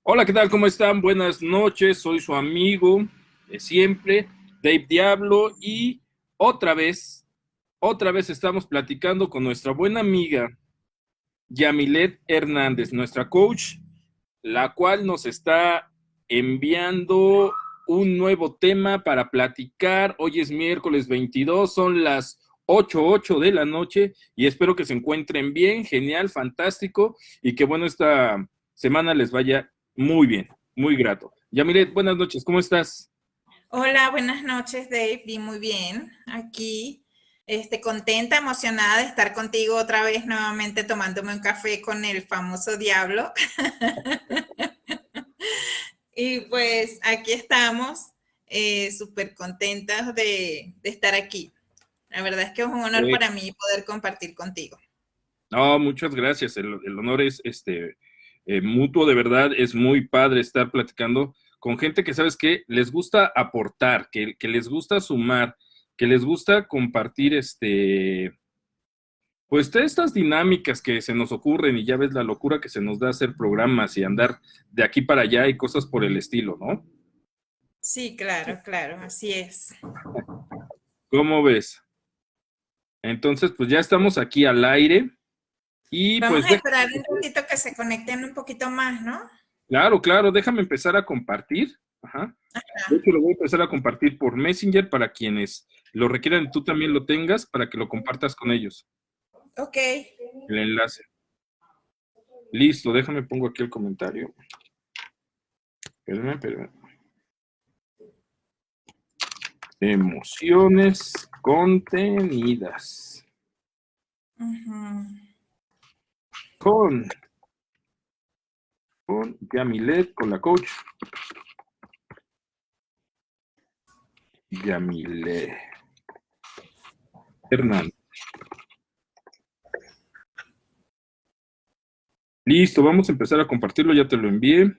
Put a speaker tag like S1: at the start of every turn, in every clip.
S1: Hola, ¿qué tal? ¿Cómo están? Buenas noches, soy su amigo de siempre, Dave Diablo, y otra vez, otra vez estamos platicando con nuestra buena amiga Yamilet Hernández, nuestra coach, la cual nos está enviando un nuevo tema para platicar. Hoy es miércoles 22, son las 8:08 de la noche y espero que se encuentren bien, genial, fantástico y que bueno, esta semana les vaya muy bien, muy grato. Yamilet, buenas noches, ¿cómo estás?
S2: Hola, buenas noches, Dave. Vi muy bien. Aquí, contenta, emocionada de estar contigo otra vez nuevamente tomándome un café con el famoso Diablo. Y pues aquí estamos, súper contentas de estar aquí. La verdad es que es un honor
S1: Eh,
S2: para mí poder compartir contigo.
S1: no, muchas gracias, el honor es mutuo, de verdad, es muy padre estar platicando con gente que, ¿sabes qué? Les gusta aportar, que les gusta sumar, que les gusta compartir, pues de estas dinámicas que se nos ocurren y ya ves la locura que se nos da hacer programas y andar de aquí para allá y cosas por el estilo, ¿no?
S2: Sí, claro, claro, así es.
S1: ¿Cómo ves? Entonces, pues ya estamos aquí al aire y
S2: Vamos
S1: pues
S2: a esperar un ratito que se conecten un poquito más, ¿no?
S1: claro, claro, déjame empezar a compartir. Ajá. De hecho, lo voy a empezar a compartir por Messenger para quienes lo requieran, tú también lo tengas, para que lo compartas con ellos,
S2: Ok.
S1: el enlace. Listo, déjame pongo aquí el comentario. Espérame, espérame. Emociones contenidas.
S2: Ujú.
S1: Con, con Yamilet, con la coach Yamilet Hernández. Listo, vamos a empezar a compartirlo, ya te lo envié.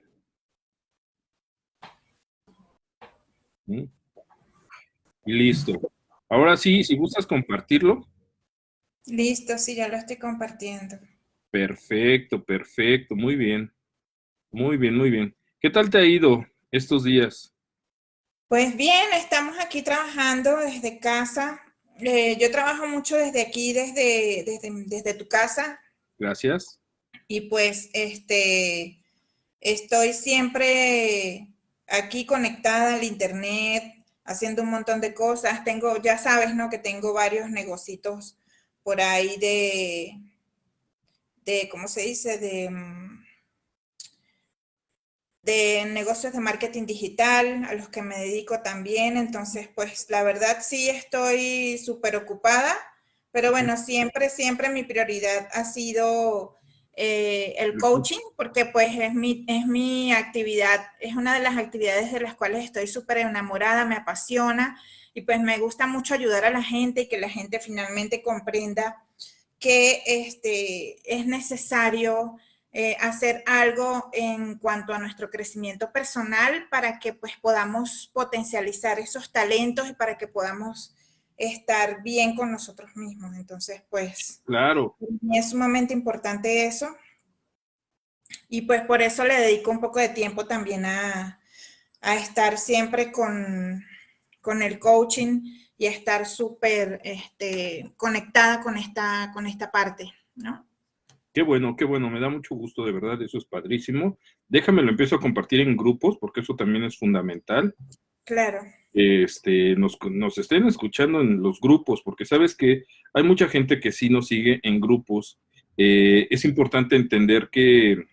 S1: ¿Sí? Y listo. Ahora sí, si gustas compartirlo.
S2: Listo, sí, ya lo estoy compartiendo.
S1: Perfecto, perfecto, muy bien, muy bien, muy bien. ¿Qué tal te ha ido estos días?
S2: Pues bien, estamos aquí trabajando desde casa. Yo trabajo mucho desde aquí, desde tu casa,
S1: Gracias.
S2: y pues estoy siempre aquí conectada al internet, haciendo un montón de cosas. Tengo, ya sabes, ¿no? Que tengo varios negocitos por ahí ¿cómo se dice? De negocios de marketing digital, a los que me dedico también. Entonces, pues la verdad sí estoy súper ocupada, pero bueno, siempre, siempre mi prioridad ha sido el coaching, porque pues es mi actividad, es una de las actividades de las cuales estoy súper enamorada, me apasiona y pues me gusta mucho ayudar a la gente y que la gente finalmente comprenda que es necesario hacer algo en cuanto a nuestro crecimiento personal para que pues podamos potencializar esos talentos y para que podamos estar bien con nosotros mismos. Entonces, pues
S1: Claro,
S2: es sumamente importante eso y pues por eso le dedico un poco de tiempo también a estar siempre con el coaching y a estar súper conectada con esta parte, ¿no?
S1: qué bueno, me da mucho gusto, de verdad, eso es padrísimo. Déjame lo empiezo a compartir en grupos, porque eso también es fundamental.
S2: Claro.
S1: Nos estén escuchando en los grupos, porque sabes que hay mucha gente que sí nos sigue en grupos. Es importante entender que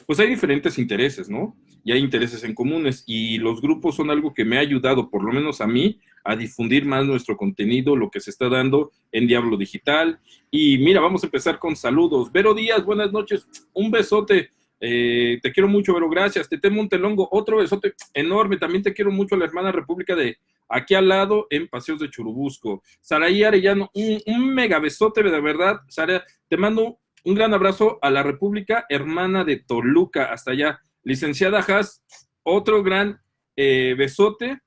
S1: pues hay diferentes intereses, ¿no? Y hay intereses en comunes y los grupos son algo que me ha ayudado, por lo menos a mí, a difundir más nuestro contenido, lo que se está dando en Diablo Digital. Y mira, vamos a empezar con saludos. Vero Díaz, buenas noches, un besote. Te quiero mucho, Vero, gracias. Tete Montelongo, otro besote enorme. También te quiero mucho a la hermana República de aquí al lado en Paseos de Churubusco. Saraí Arellano, un mega besote, de verdad. Sara, te mando un gran abrazo a la República Hermana de Toluca, hasta allá. Licenciada Haas, otro gran besote.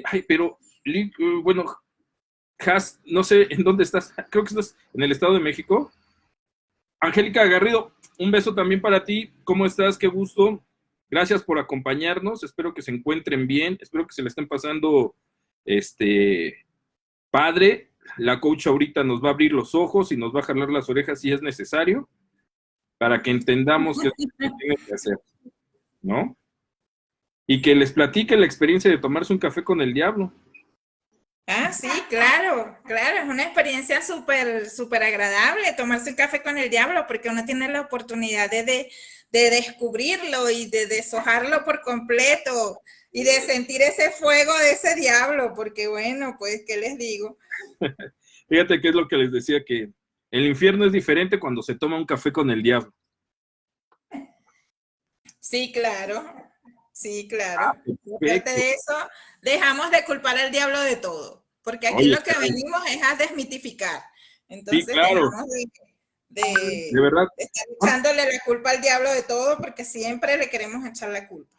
S1: Ay, pero, bueno, Haas, no sé en dónde estás, creo que estás en el Estado de México. Angélica Garrido, un beso también para ti. ¿Cómo estás? Qué gusto. Gracias por acompañarnos. Espero que se encuentren bien. Espero que se le estén pasando padre. La coach ahorita nos va a abrir los ojos y nos va a jalar las orejas si es necesario para que entendamos qué es lo que tiene que hacer, ¿no? Y que les platique la experiencia de tomarse un café con el diablo.
S2: Ah, sí, claro, claro, es una experiencia súper, súper agradable tomarse un café con el diablo porque uno tiene la oportunidad de descubrirlo y de deshojarlo por completo y de sentir ese fuego de ese diablo, porque bueno, pues, ¿qué les digo?
S1: Fíjate qué es lo que les decía, que el infierno es diferente cuando se toma un café con el diablo.
S2: Sí, claro, sí,
S1: Ah,
S2: claro. Y aparte
S1: perfecto.
S2: de eso, dejamos de culpar al diablo de todo, porque aquí
S1: Oye,
S2: lo que venimos es a desmitificar.
S1: sí,
S2: Entonces
S1: claro,
S2: dejamos
S1: de verdad.
S2: de estar echándole la culpa al diablo de todo, porque siempre le queremos echar la culpa.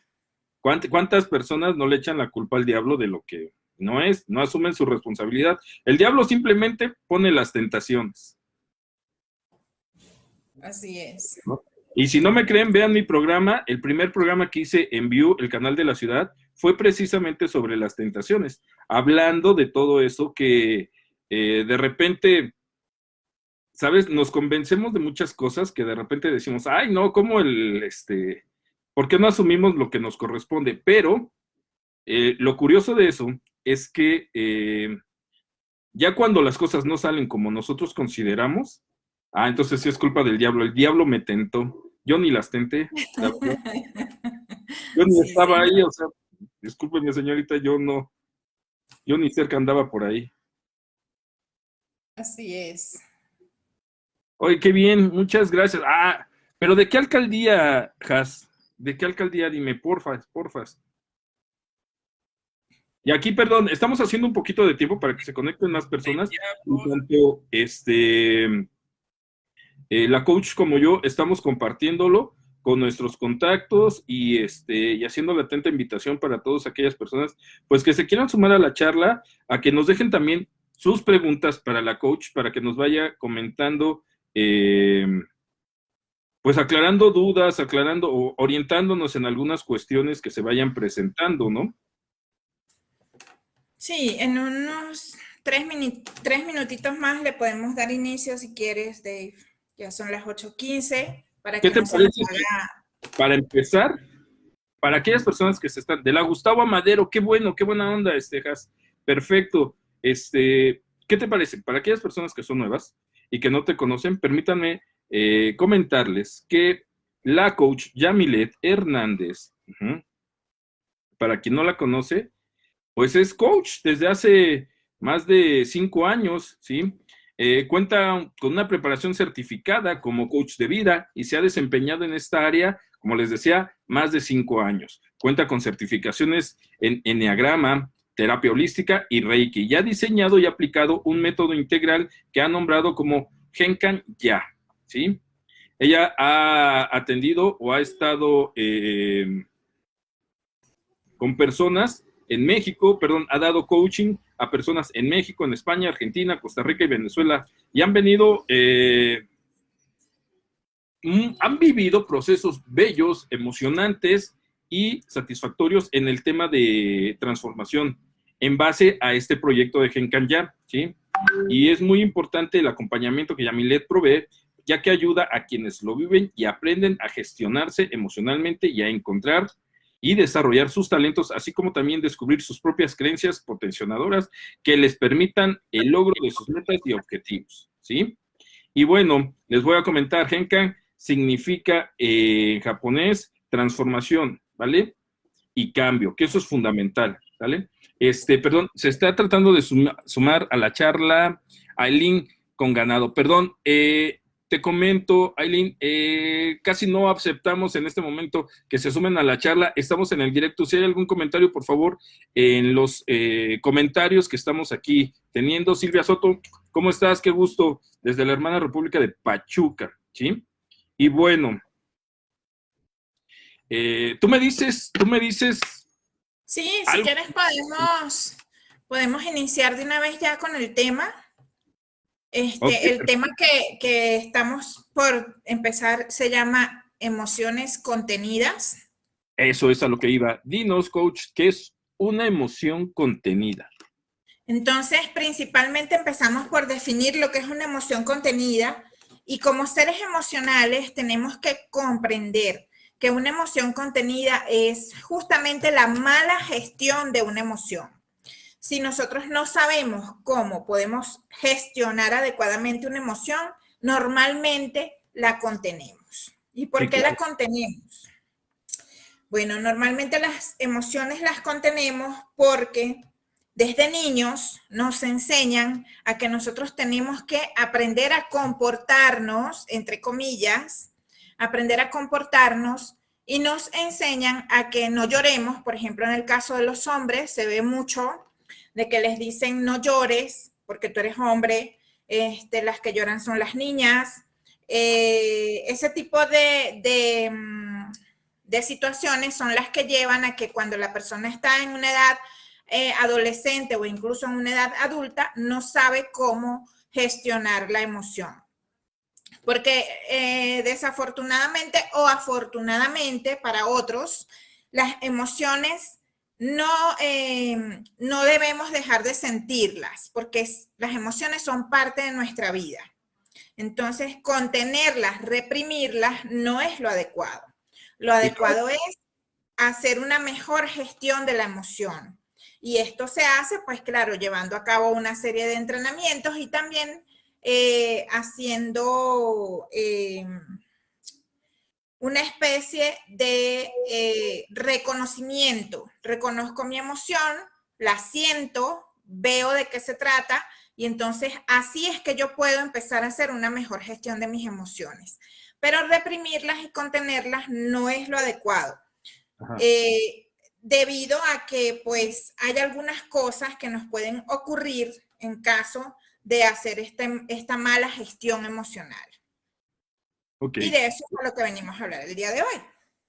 S1: ¿Cuántas personas no le echan la culpa al diablo de lo que no es? No asumen su responsabilidad. El diablo simplemente pone las tentaciones,
S2: Así es.
S1: ¿no? Y si no me creen, vean mi programa. El primer programa que hice en View, el canal de la ciudad, fue precisamente sobre las tentaciones, hablando de todo eso que de repente, ¿sabes? Nos convencemos de muchas cosas que de repente decimos, ay, no, ¿cómo ¿por qué no asumimos lo que nos corresponde? Pero lo curioso de eso es que ya cuando las cosas no salen como nosotros consideramos, entonces sí es culpa del diablo. El diablo me tentó. Yo ni las tenté, la verdad. Yo ni
S2: Sí,
S1: estaba ahí,
S2: señor.
S1: o sea, discúlpeme, señorita, yo ni cerca andaba por ahí.
S2: Así es.
S1: Oye, qué bien, muchas gracias. Pero ¿de qué alcaldía, Has? ¿De qué alcaldía? Dime, porfas, porfas. Y aquí, perdón, estamos haciendo un poquito de tiempo para que se conecten más personas. Y tanto la coach como yo estamos compartiéndolo con nuestros contactos y haciendo la atenta invitación para todas aquellas personas pues que se quieran sumar a la charla, a que nos dejen también sus preguntas para la coach, para que nos vaya comentando, pues aclarando dudas, aclarando o orientándonos en algunas cuestiones que se vayan presentando, ¿no?
S2: Sí, en unos 3 minutitos más le podemos dar inicio si quieres, Dave. Ya son las 8:15 para
S1: ¿Qué
S2: que
S1: te
S2: no se nos
S1: parece si
S2: haga.
S1: para empezar, para aquellas personas que se están, de la Gustavo Amadero, qué bueno, qué buena onda, Has, perfecto, ¿qué te parece? Para aquellas personas que son nuevas y que no te conocen, permítanme comentarles que la coach Yamilet Hernández, para quien no la conoce, pues es coach desde hace más de 5 años, ¿sí? Cuenta con una preparación certificada como coach de vida y se ha desempeñado en esta área, como les decía, más de 5 años. Cuenta con certificaciones en Enneagrama, terapia holística y Reiki. Y ha diseñado y aplicado un método integral que ha nombrado como Genkan Ya, ¿sí? Ella ha atendido o ha estado con personas en México, perdón, ha dado coaching a personas en México, en España, Argentina, Costa Rica y Venezuela, y han venido, han vivido procesos bellos, emocionantes y satisfactorios en el tema de transformación en base a este proyecto de Genkan Ya, ¿sí? Y es muy importante el acompañamiento que Yamilet provee, ya que ayuda a quienes lo viven y aprenden a gestionarse emocionalmente y a encontrar y desarrollar sus talentos, así como también descubrir sus propias creencias potenciadoras que les permitan el logro de sus metas y objetivos, ¿sí? Y bueno, les voy a comentar, Genkan significa en japonés transformación, ¿vale? Y cambio, que eso es fundamental, ¿vale? Perdón, se está tratando de sumar a la charla Aileen con ganado. Perdón, te comento, Aileen, casi no aceptamos en este momento que se sumen a la charla. Estamos en el directo. Si hay algún comentario, por favor, en los comentarios que estamos aquí teniendo. Silvia Soto, ¿cómo estás? Qué gusto. Desde la hermana República de Pachuca, ¿sí? Y bueno, tú me dices
S2: Sí, si
S1: algo.
S2: quieres podemos iniciar de una vez ya con el tema.
S1: Ok,
S2: El tema que estamos por empezar se llama emociones contenidas.
S1: eso es a lo que iba. Dinos, coach, ¿qué es una emoción contenida?
S2: Entonces, principalmente empezamos por definir lo que es una emoción contenida y como seres emocionales tenemos que comprender que una emoción contenida es justamente la mala gestión de una emoción. Si nosotros no sabemos cómo podemos gestionar adecuadamente una emoción, normalmente la contenemos. ¿Y por
S1: Sí,
S2: qué la
S1: claro.
S2: contenemos? Bueno, normalmente las emociones las contenemos porque desde niños nos enseñan a que nosotros tenemos que aprender a comportarnos, entre comillas, aprender a comportarnos y nos enseñan a que no lloremos. Por ejemplo, en el caso de los hombres se ve mucho de que les dicen no llores porque tú eres hombre, las que lloran son las niñas. Ese tipo de situaciones son las que llevan a que cuando la persona está en una edad adolescente o incluso en una edad adulta, no sabe cómo gestionar la emoción. Porque desafortunadamente o afortunadamente para otros, las emociones no debemos dejar de sentirlas, porque las emociones son parte de nuestra vida. Entonces, contenerlas, reprimirlas, no es lo adecuado. Lo
S1: Sí, claro.
S2: adecuado es hacer una mejor gestión de la emoción. Y esto se hace, pues claro, llevando a cabo una serie de entrenamientos y también haciendo una especie de reconocimiento. Reconozco mi emoción, la siento, veo de qué se trata y entonces así es que yo puedo empezar a hacer una mejor gestión de mis emociones. Pero reprimirlas y contenerlas no es lo adecuado.
S1: Ajá.
S2: Debido a que pues hay algunas cosas que nos pueden ocurrir en caso de hacer esta mala gestión emocional.
S1: Ok.
S2: Y de eso es a lo que venimos a hablar el día de hoy.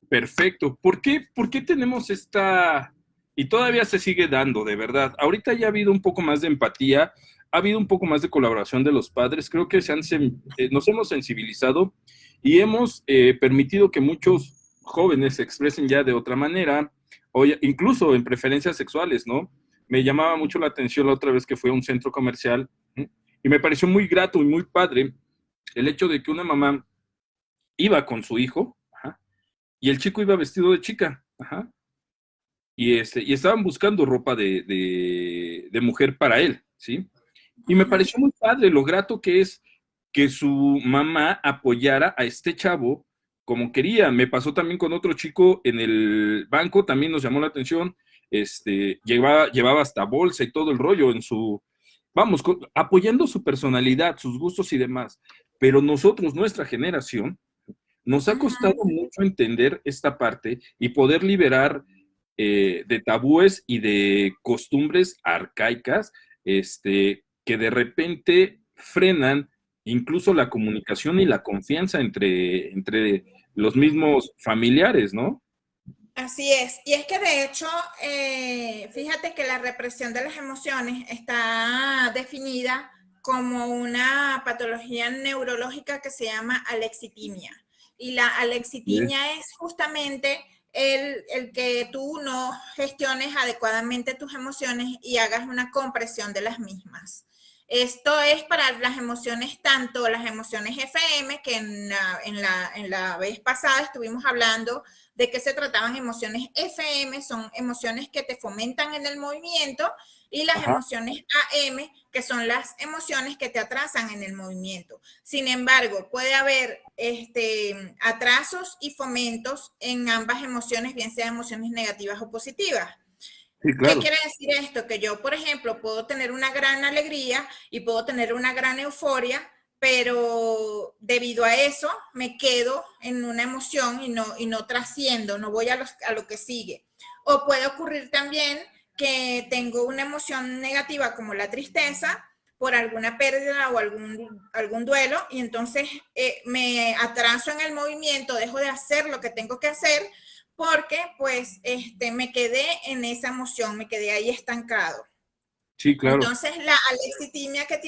S1: Perfecto. Por qué tenemos esta... Y todavía se sigue dando, de verdad. Ahorita ya ha habido un poco más de empatía, ha habido un poco más de colaboración de los padres. Creo que nos hemos sensibilizado y hemos permitido que muchos jóvenes se expresen ya de otra manera, o incluso en preferencias sexuales, ¿no? Me llamaba mucho la atención la otra vez que fui a un centro comercial, ¿sí? Y me pareció muy grato y muy padre el hecho de que una mamá iba con su hijo, ajá, y el chico iba vestido de chica, ajá, y estaban buscando ropa de mujer para él, ¿sí? Y me pareció muy padre lo grato que es que su mamá apoyara a este chavo como quería. Me pasó también con otro chico en el banco, también nos llamó la atención, llevaba hasta bolsa y todo el rollo en su, vamos, apoyando su personalidad, sus gustos y demás. Pero nosotros, nuestra generación, nos ha costado mucho entender esta parte y poder liberar de tabúes y de costumbres arcaicas, que de repente frenan incluso la comunicación y la confianza entre los mismos familiares, ¿no?
S2: Así es. Y es que de hecho, fíjate que la represión de las emociones está definida como una patología neurológica que se llama alexitimia. Y la
S1: Sí.
S2: alexitimia es justamente el que tú no gestiones adecuadamente tus emociones y hagas una compresión de las mismas. Esto es para las emociones, tanto las emociones FM, que en la vez pasada estuvimos hablando de qué se trataban emociones FM, son emociones que te fomentan en el movimiento, y las
S1: Ajá.
S2: emociones AM, que son las emociones que te atrasan en el movimiento. Sin embargo, puede haber atrasos y fomentos en ambas emociones, bien sean emociones negativas o positivas.
S1: Sí,
S2: ¿Qué
S1: claro.
S2: quiere decir esto? Que yo, por ejemplo, puedo tener una gran alegría y puedo tener una gran euforia, pero debido a eso me quedo en una emoción y no trasciendo, no voy a lo que sigue. O puede ocurrir también que tengo una emoción negativa como la tristeza por alguna pérdida o algún duelo y entonces me atraso en el movimiento, dejo de hacer lo que tengo que hacer porque pues me quedé en esa emoción, me quedé ahí estancado.
S1: Sí, claro.
S2: Entonces, la alexitimia que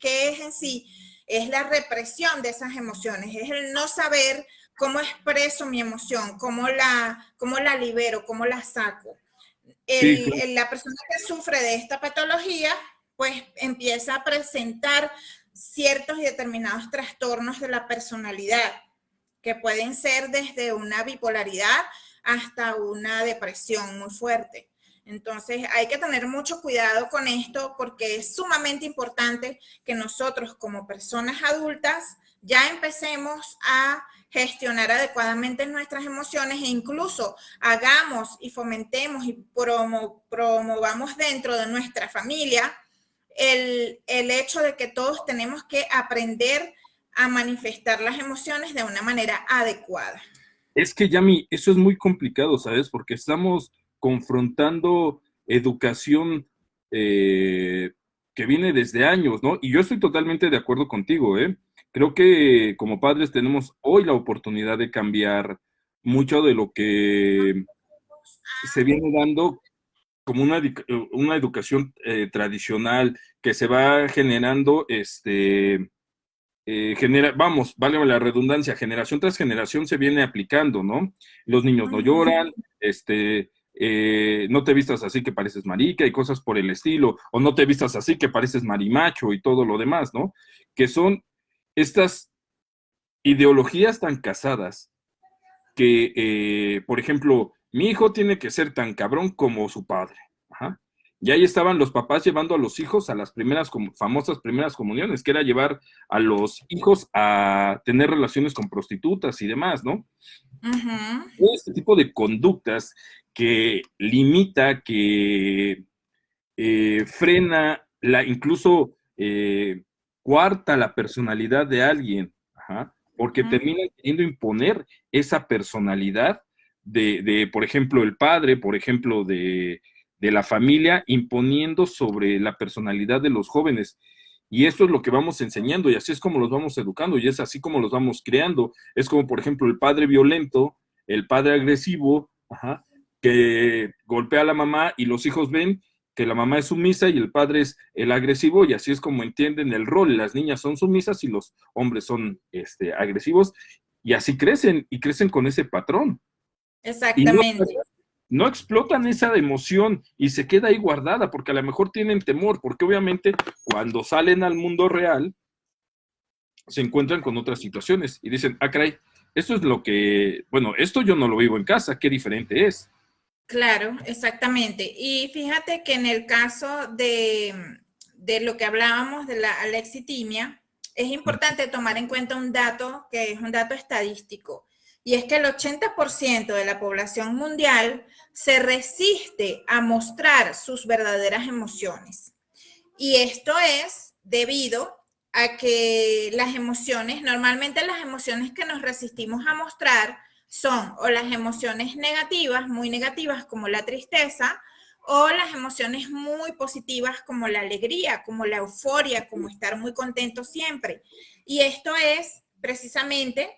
S2: es en sí, es la represión de esas emociones, es el no saber cómo expreso mi emoción, cómo la libero, cómo la saco.
S1: Sí, claro.
S2: La persona que sufre de esta patología, pues empieza a presentar ciertos y determinados trastornos de la personalidad, que pueden ser desde una bipolaridad hasta una depresión muy fuerte. Entonces hay que tener mucho cuidado con esto porque es sumamente importante que nosotros como personas adultas ya empecemos a gestionar adecuadamente nuestras emociones e incluso hagamos y fomentemos y promovamos dentro de nuestra familia el hecho de que todos tenemos que aprender a manifestar las emociones de una manera adecuada.
S1: Es que, Yami, eso es muy complicado, ¿sabes? Porque estamos confrontando educación eh, que viene desde años, ¿no? Y yo estoy totalmente de acuerdo contigo, ¿eh? Creo que como padres tenemos hoy la oportunidad de cambiar mucho de lo que se viene dando como una educación tradicional que se va generando, vamos, vale la redundancia, generación tras generación se viene aplicando, ¿no? Los niños no lloran, no te vistas así que pareces marica y cosas por el estilo, o no te vistas así que pareces marimacho y todo lo demás, ¿no? Que son estas ideologías tan casadas que, por ejemplo, mi hijo tiene que ser tan cabrón como su padre. Ajá. Y ahí estaban los papás llevando a los hijos a las primeras, famosas primeras comuniones, que era llevar a los hijos a tener relaciones con prostitutas y demás, ¿no?
S2: Uh-huh.
S1: Todo este tipo de conductas que limita, que frena, incluso coarta la personalidad de alguien, ajá, porque
S2: Uh-huh.
S1: termina queriendo imponer esa personalidad por ejemplo, el padre, por ejemplo, de la familia, imponiendo sobre la personalidad de los jóvenes. Y esto es lo que vamos enseñando y así es como los vamos educando y es así como los vamos creando. Es como, por ejemplo, el padre violento, el padre agresivo, ajá, que golpea a la mamá y los hijos ven que la mamá es sumisa y el padre es el agresivo y así es como entienden el rol. Las niñas son sumisas y los hombres son agresivos y así crecen y crecen con ese patrón. Y no,
S2: Exactamente.
S1: no explotan esa emoción y se queda ahí guardada porque a lo mejor tienen temor, porque obviamente cuando salen al mundo real se encuentran con otras situaciones y dicen, ah, caray, esto es lo que, bueno, esto yo no lo vivo en casa, qué diferente es.
S2: Claro, exactamente. Y fíjate que en el caso de lo que hablábamos de la alexitimia, es importante tomar en cuenta un dato que es un dato estadístico, y es que el 80% de la población mundial se resiste a mostrar sus verdaderas emociones. Y esto es debido a que las emociones, normalmente las emociones que nos resistimos a mostrar son o las emociones negativas, muy negativas como la tristeza, o las emociones muy positivas como la alegría, como la euforia, como estar muy contento siempre. Y esto es precisamente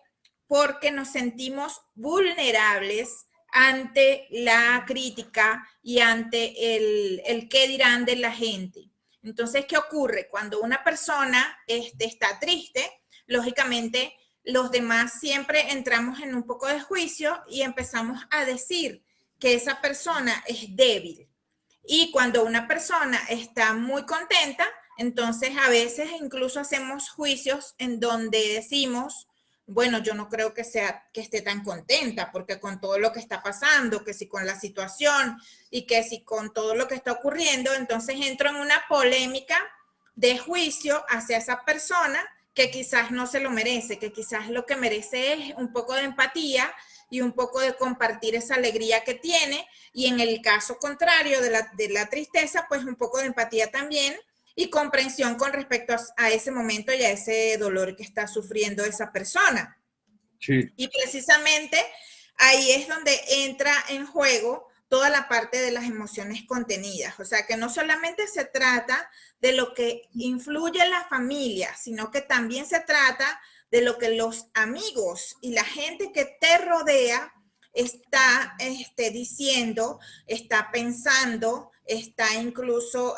S2: porque nos sentimos vulnerables ante la crítica y ante el qué dirán de la gente. Entonces, ¿qué ocurre? Cuando una persona está triste, lógicamente los demás siempre entramos en un poco de juicio y empezamos a decir que esa persona es débil. Y cuando una persona está muy contenta, entonces a veces incluso hacemos juicios en donde decimos, bueno, yo no creo que esté tan contenta, porque con todo lo que está pasando, que si con la situación y que si con todo lo que está ocurriendo, entonces entro en una polémica de juicio hacia esa persona que quizás no se lo merece, que quizás lo que merece es un poco de empatía y un poco de compartir esa alegría que tiene, y en el caso contrario de la tristeza, pues un poco de empatía también y comprensión con respecto a ese momento y a ese dolor que está sufriendo esa persona.
S1: Sí,
S2: Y precisamente ahí es donde entra en juego toda la parte de las emociones contenidas. O sea, que no solamente se trata de lo que influye en la familia, sino que también se trata de lo que los amigos y la gente que te rodea está diciendo, está pensando, está incluso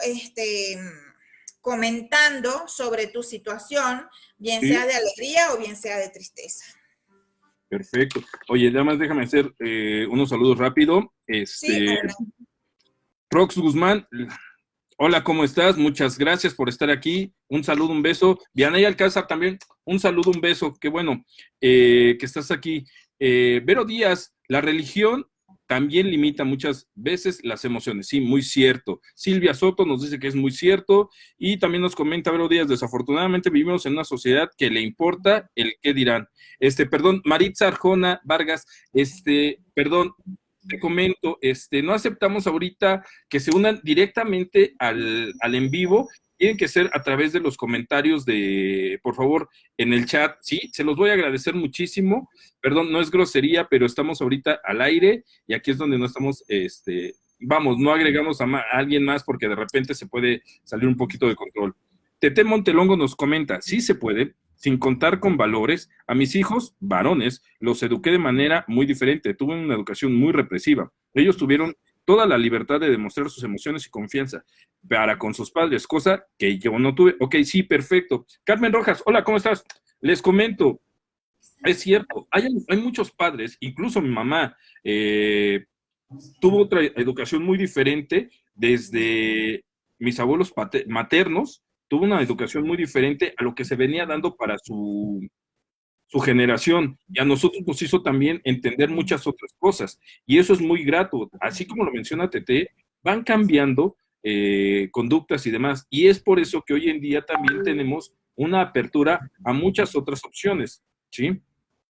S2: comentando sobre tu situación, bien
S1: Sí,
S2: sea de alegría o bien sea de tristeza.
S1: perfecto. Oye, nada más déjame hacer unos saludos rápido.
S2: Sí, adelante.
S1: Rox Guzmán, hola, ¿cómo estás? Muchas gracias por estar aquí. Un saludo, un beso. Vianey Alcázar también, un saludo, un beso. Qué bueno que estás aquí. Vero Díaz, la religión también limita muchas veces las emociones. Sí, muy cierto. Silvia Soto nos dice que es muy cierto. Y también nos comenta Vero Díaz, desafortunadamente vivimos en una sociedad que le importa el qué dirán. Perdón, Maritza Arjona Vargas, perdón, te comento, no aceptamos ahorita que se unan directamente al en vivo, tienen que ser a través de los comentarios por favor, en el chat, sí, se los voy a agradecer muchísimo, perdón, no es grosería, pero estamos ahorita al aire y aquí es donde no estamos, vamos, no agregamos a alguien más porque de repente se puede salir un poquito de control. Tete Montelongo nos comenta, sí se puede, sin contar con valores, a mis hijos, varones, los eduqué de manera muy diferente, tuve una educación muy represiva. Ellos tuvieron toda la libertad de demostrar sus emociones y confianza para con sus padres, cosa que yo no tuve. Ok, sí, perfecto. Carmen Rojas, hola, ¿cómo estás? Les comento, es cierto, hay muchos padres, incluso mi mamá, tuvo otra educación muy diferente desde mis abuelos maternos, tuvo una educación muy diferente a lo que se venía dando para su generación. Y a nosotros nos hizo también entender muchas otras cosas. Y eso es muy grato. Así como lo menciona Tete, van cambiando conductas y demás. Y es por eso que hoy en día también tenemos una apertura a muchas otras opciones. ¿Sí?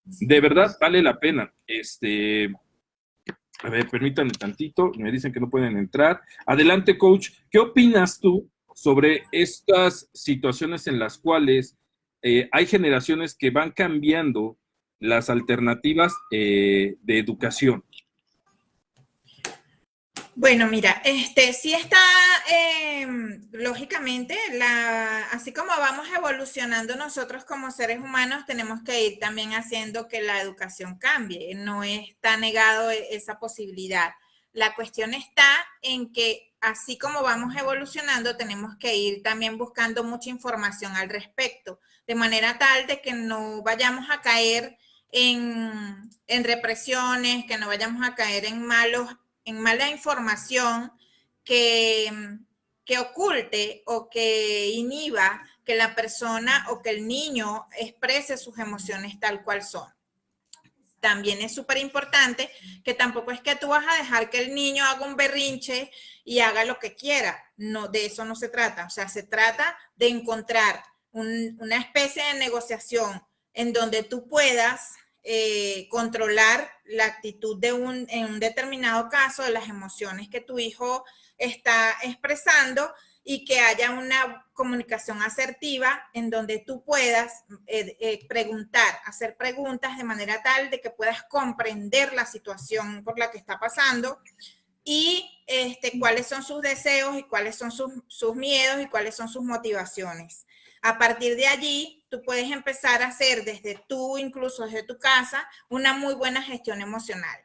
S1: De verdad vale la pena. A ver, permítanme tantito, me dicen que no pueden entrar. Adelante, coach. ¿Qué opinas tú sobre estas situaciones en las cuales hay generaciones que van cambiando las alternativas de educación?
S2: Bueno, mira, sí está, lógicamente, así como vamos evolucionando nosotros como seres humanos, tenemos que ir también haciendo que la educación cambie. No está negado esa posibilidad. La cuestión está en que así como vamos evolucionando, tenemos que ir también buscando mucha información al respecto, de manera tal de que no vayamos a caer en represiones, que no vayamos a caer en mala información que, que oculte o que inhiba que la persona o que el niño exprese sus emociones tal cual son. También es súper importante que tampoco es que tú vas a dejar que el niño haga un berrinche y haga lo que quiera. No, de eso no se trata. O sea, se trata de encontrar una especie de negociación en donde tú puedas controlar la actitud en un determinado caso de las emociones que tu hijo está expresando y que haya una comunicación asertiva en donde tú puedas preguntar, hacer preguntas de manera tal de que puedas comprender la situación por la que está pasando y cuáles son sus deseos y cuáles son sus miedos y cuáles son sus motivaciones. A partir de allí, tú puedes empezar a hacer incluso desde tu casa, una muy buena gestión emocional.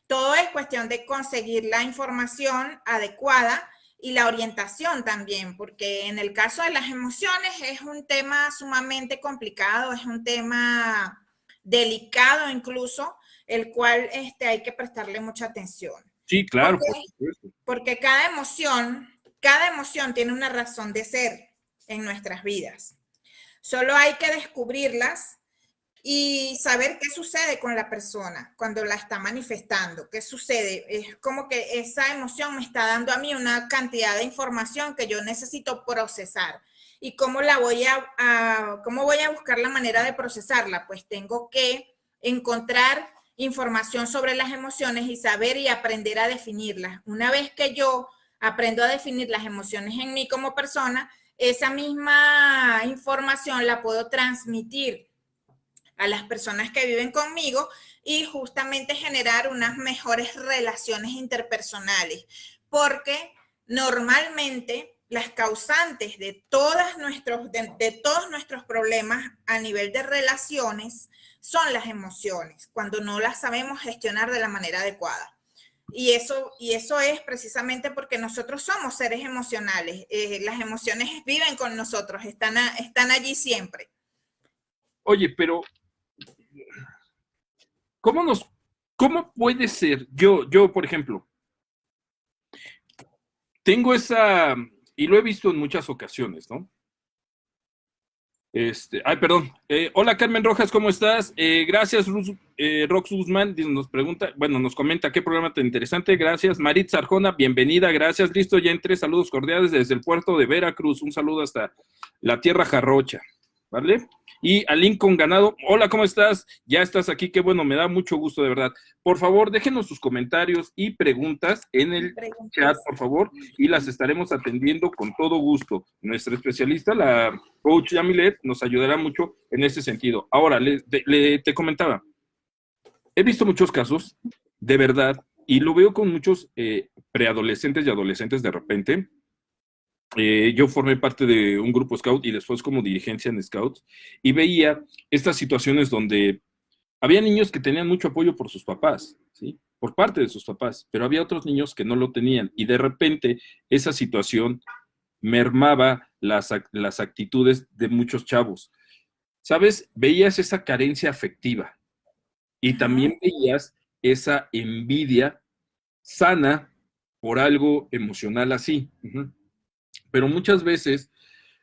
S2: Todo es cuestión de conseguir la información adecuada y la orientación también, porque en el caso de las emociones es un tema sumamente complicado, es un tema delicado incluso, el cual hay que prestarle mucha atención.
S1: Sí, claro, por supuesto.
S2: Porque cada emoción tiene una razón de ser en nuestras vidas. Solo hay que descubrirlas y saber qué sucede con la persona cuando la está manifestando, qué sucede. Es como que esa emoción me está dando a mí una cantidad de información que yo necesito procesar. ¿Y cómo cómo voy a buscar la manera de procesarla? Pues tengo que encontrar información sobre las emociones y saber y aprender a definirlas. Una vez que yo aprendo a definir las emociones en mí como persona, esa misma información la puedo transmitir a las personas que viven conmigo y justamente generar unas mejores relaciones interpersonales, porque normalmente las causantes de todos nuestros problemas a nivel de relaciones son las emociones, cuando no las sabemos gestionar de la manera adecuada. Y eso es precisamente porque nosotros somos seres emocionales. Las emociones viven con nosotros, están allí siempre.
S1: Oye, pero ¿cómo puede ser? Yo, por ejemplo, tengo esa, y lo he visto en muchas ocasiones, ¿no? Ay, perdón. Hola Carmen Rojas, ¿cómo estás? Gracias, Rox Guzmán, nos pregunta, bueno, nos comenta qué programa tan interesante. Gracias. Marit Sarjona, bienvenida, gracias. Listo, ya entré. Saludos cordiales desde el puerto de Veracruz. Un saludo hasta la tierra jarocha, ¿vale? Y a Lincoln Ganado, hola, ¿cómo estás? Ya estás aquí, qué bueno, me da mucho gusto, de verdad. Por favor, déjenos sus comentarios y preguntas en el chat, por favor, y las estaremos atendiendo con todo gusto. Nuestra especialista, la coach Yamilet, nos ayudará mucho en ese sentido. Ahora, te comentaba, he visto muchos casos, de verdad, y lo veo con muchos preadolescentes y adolescentes de repente. Yo formé parte de un grupo Scout y después como dirigencia en Scouts y veía estas situaciones donde había niños que tenían mucho apoyo por sus papás, ¿sí? Por parte de sus papás, pero había otros niños que no lo tenían y de repente esa situación mermaba las actitudes de muchos chavos. ¿Sabes? Veías esa carencia afectiva y también veías esa envidia sana por algo emocional así. Pero muchas veces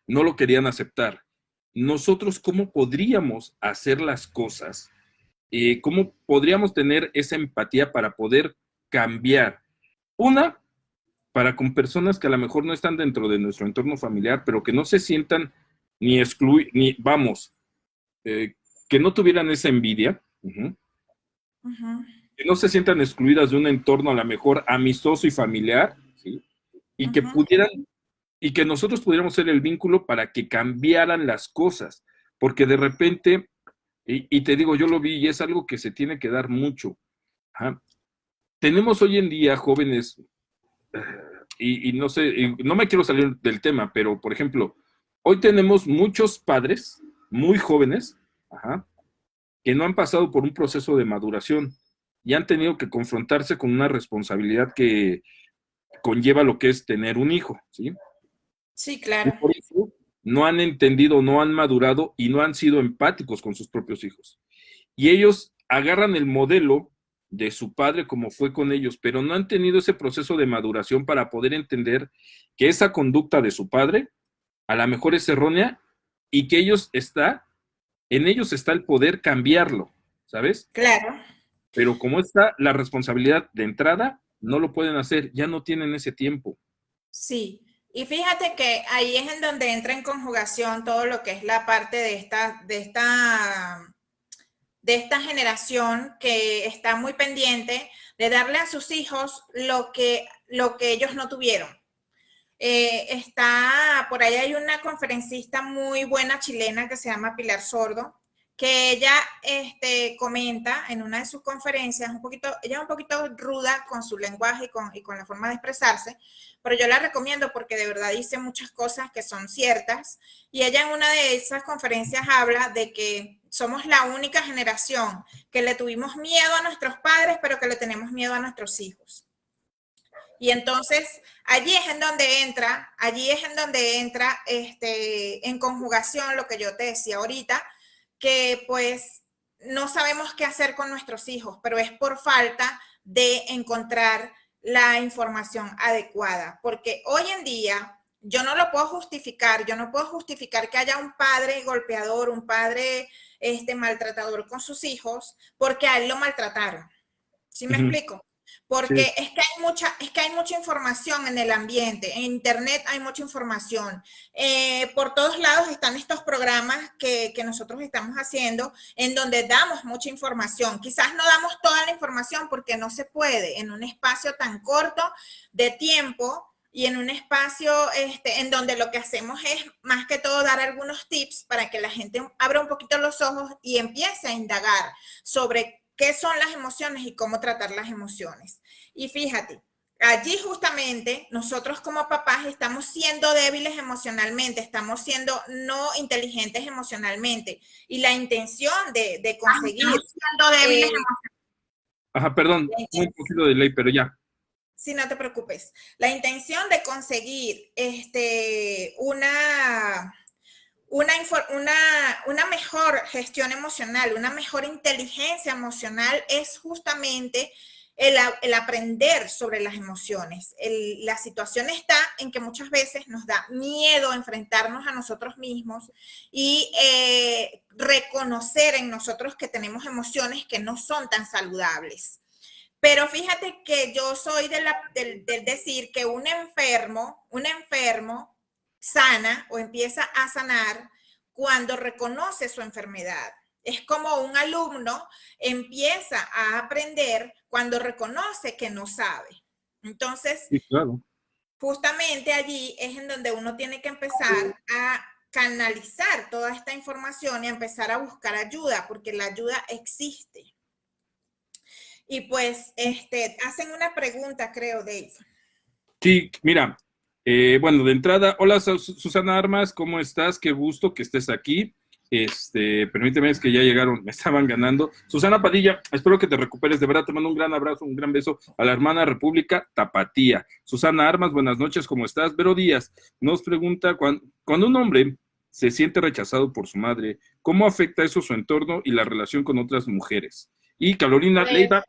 S1: no lo querían aceptar. Nosotros, ¿cómo podríamos hacer las cosas? ¿Cómo podríamos tener esa empatía para poder cambiar? Una, para con personas que a lo mejor no están dentro de nuestro entorno familiar, pero que no se sientan ni vamos, que no tuvieran esa envidia, que no se sientan excluidas de un entorno a lo mejor amistoso y familiar, ¿sí? Y que pudieran y que nosotros pudiéramos ser el vínculo para que cambiaran las cosas, porque de repente, y te digo, yo lo vi y es algo que se tiene que dar mucho. Ajá. Tenemos hoy en día jóvenes, y no sé, y no me quiero salir del tema, pero por ejemplo, hoy tenemos muchos padres muy jóvenes, ajá, que no han pasado por un proceso de maduración y han tenido que confrontarse con una responsabilidad que conlleva lo que es tener un hijo, ¿sí?
S2: Sí,
S1: Y
S2: claro.
S1: por eso no han entendido, no han madurado y no han sido empáticos con sus propios hijos. Y ellos agarran el modelo de su padre como fue con ellos, pero no han tenido ese proceso de maduración para poder entender que esa conducta de su padre a lo mejor es errónea y que en ellos está el poder cambiarlo, ¿sabes?
S2: Claro.
S1: Pero como está la responsabilidad de entrada, no lo pueden hacer, ya no tienen ese tiempo.
S2: Sí, y fíjate que ahí es en donde entra en conjugación todo lo que es la parte de esta generación que está muy pendiente de darle a sus hijos lo que ellos no tuvieron. Por ahí hay una conferencista muy buena chilena que se llama Pilar Sordo, que ella comenta en una de sus conferencias, ella es un poquito ruda con su lenguaje y con la forma de expresarse, pero yo la recomiendo porque de verdad dice muchas cosas que son ciertas, y ella en una de esas conferencias habla de que somos la única generación que le tuvimos miedo a nuestros padres, pero que le tenemos miedo a nuestros hijos. Y entonces allí es en donde entra en conjugación lo que yo te decía ahorita, que pues no sabemos qué hacer con nuestros hijos, pero es por falta de encontrar la información adecuada, porque hoy en día yo no lo puedo justificar, yo no puedo justificar que haya un padre golpeador, un padre maltratador con sus hijos, porque a él lo maltrataron. ¿Sí me explico?
S1: Sí.
S2: Porque es que hay mucha información en el ambiente, en internet hay mucha información. Por todos lados están estos programas que nosotros estamos haciendo en donde damos mucha información. Quizás no damos toda la información porque no se puede en un espacio tan corto de tiempo y en un espacio en donde lo que hacemos es más que todo dar algunos tips para que la gente abra un poquito los ojos y empiece a indagar sobre qué son las emociones y cómo tratar las emociones. Y fíjate, allí justamente nosotros como papás estamos siendo débiles emocionalmente, estamos siendo no inteligentes emocionalmente. Y la intención de conseguir...
S1: Ajá, perdón, un poquito de ley, pero ya.
S2: Sí, no te preocupes. La intención de conseguir una mejor gestión emocional, una mejor inteligencia emocional es justamente el aprender sobre las emociones. La situación está en que muchas veces nos da miedo enfrentarnos a nosotros mismos y reconocer en nosotros que tenemos emociones que no son tan saludables. Pero fíjate que yo soy del decir que un enfermo sana o empieza a sanar cuando reconoce su enfermedad. Es como un alumno empieza a aprender cuando reconoce que no sabe. Entonces,
S1: Sí, claro.
S2: justamente allí es en donde uno tiene que empezar a canalizar toda esta información y a empezar a buscar ayuda, porque la ayuda existe. Y pues, hacen una pregunta, creo, Dave.
S1: Sí, mira, bueno, de entrada, hola Susana Armas, ¿cómo estás? Qué gusto que estés aquí. Permíteme, es que ya llegaron, me estaban ganando. Susana Padilla, espero que te recuperes, de verdad te mando un gran abrazo, un gran beso a la hermana República Tapatía. Susana Armas, buenas noches, ¿cómo estás? Vero Díaz nos pregunta, cuando un hombre se siente rechazado por su madre, ¿cómo afecta eso su entorno y la relación con otras mujeres? Y Carolina
S2: Pues
S1: Leiva,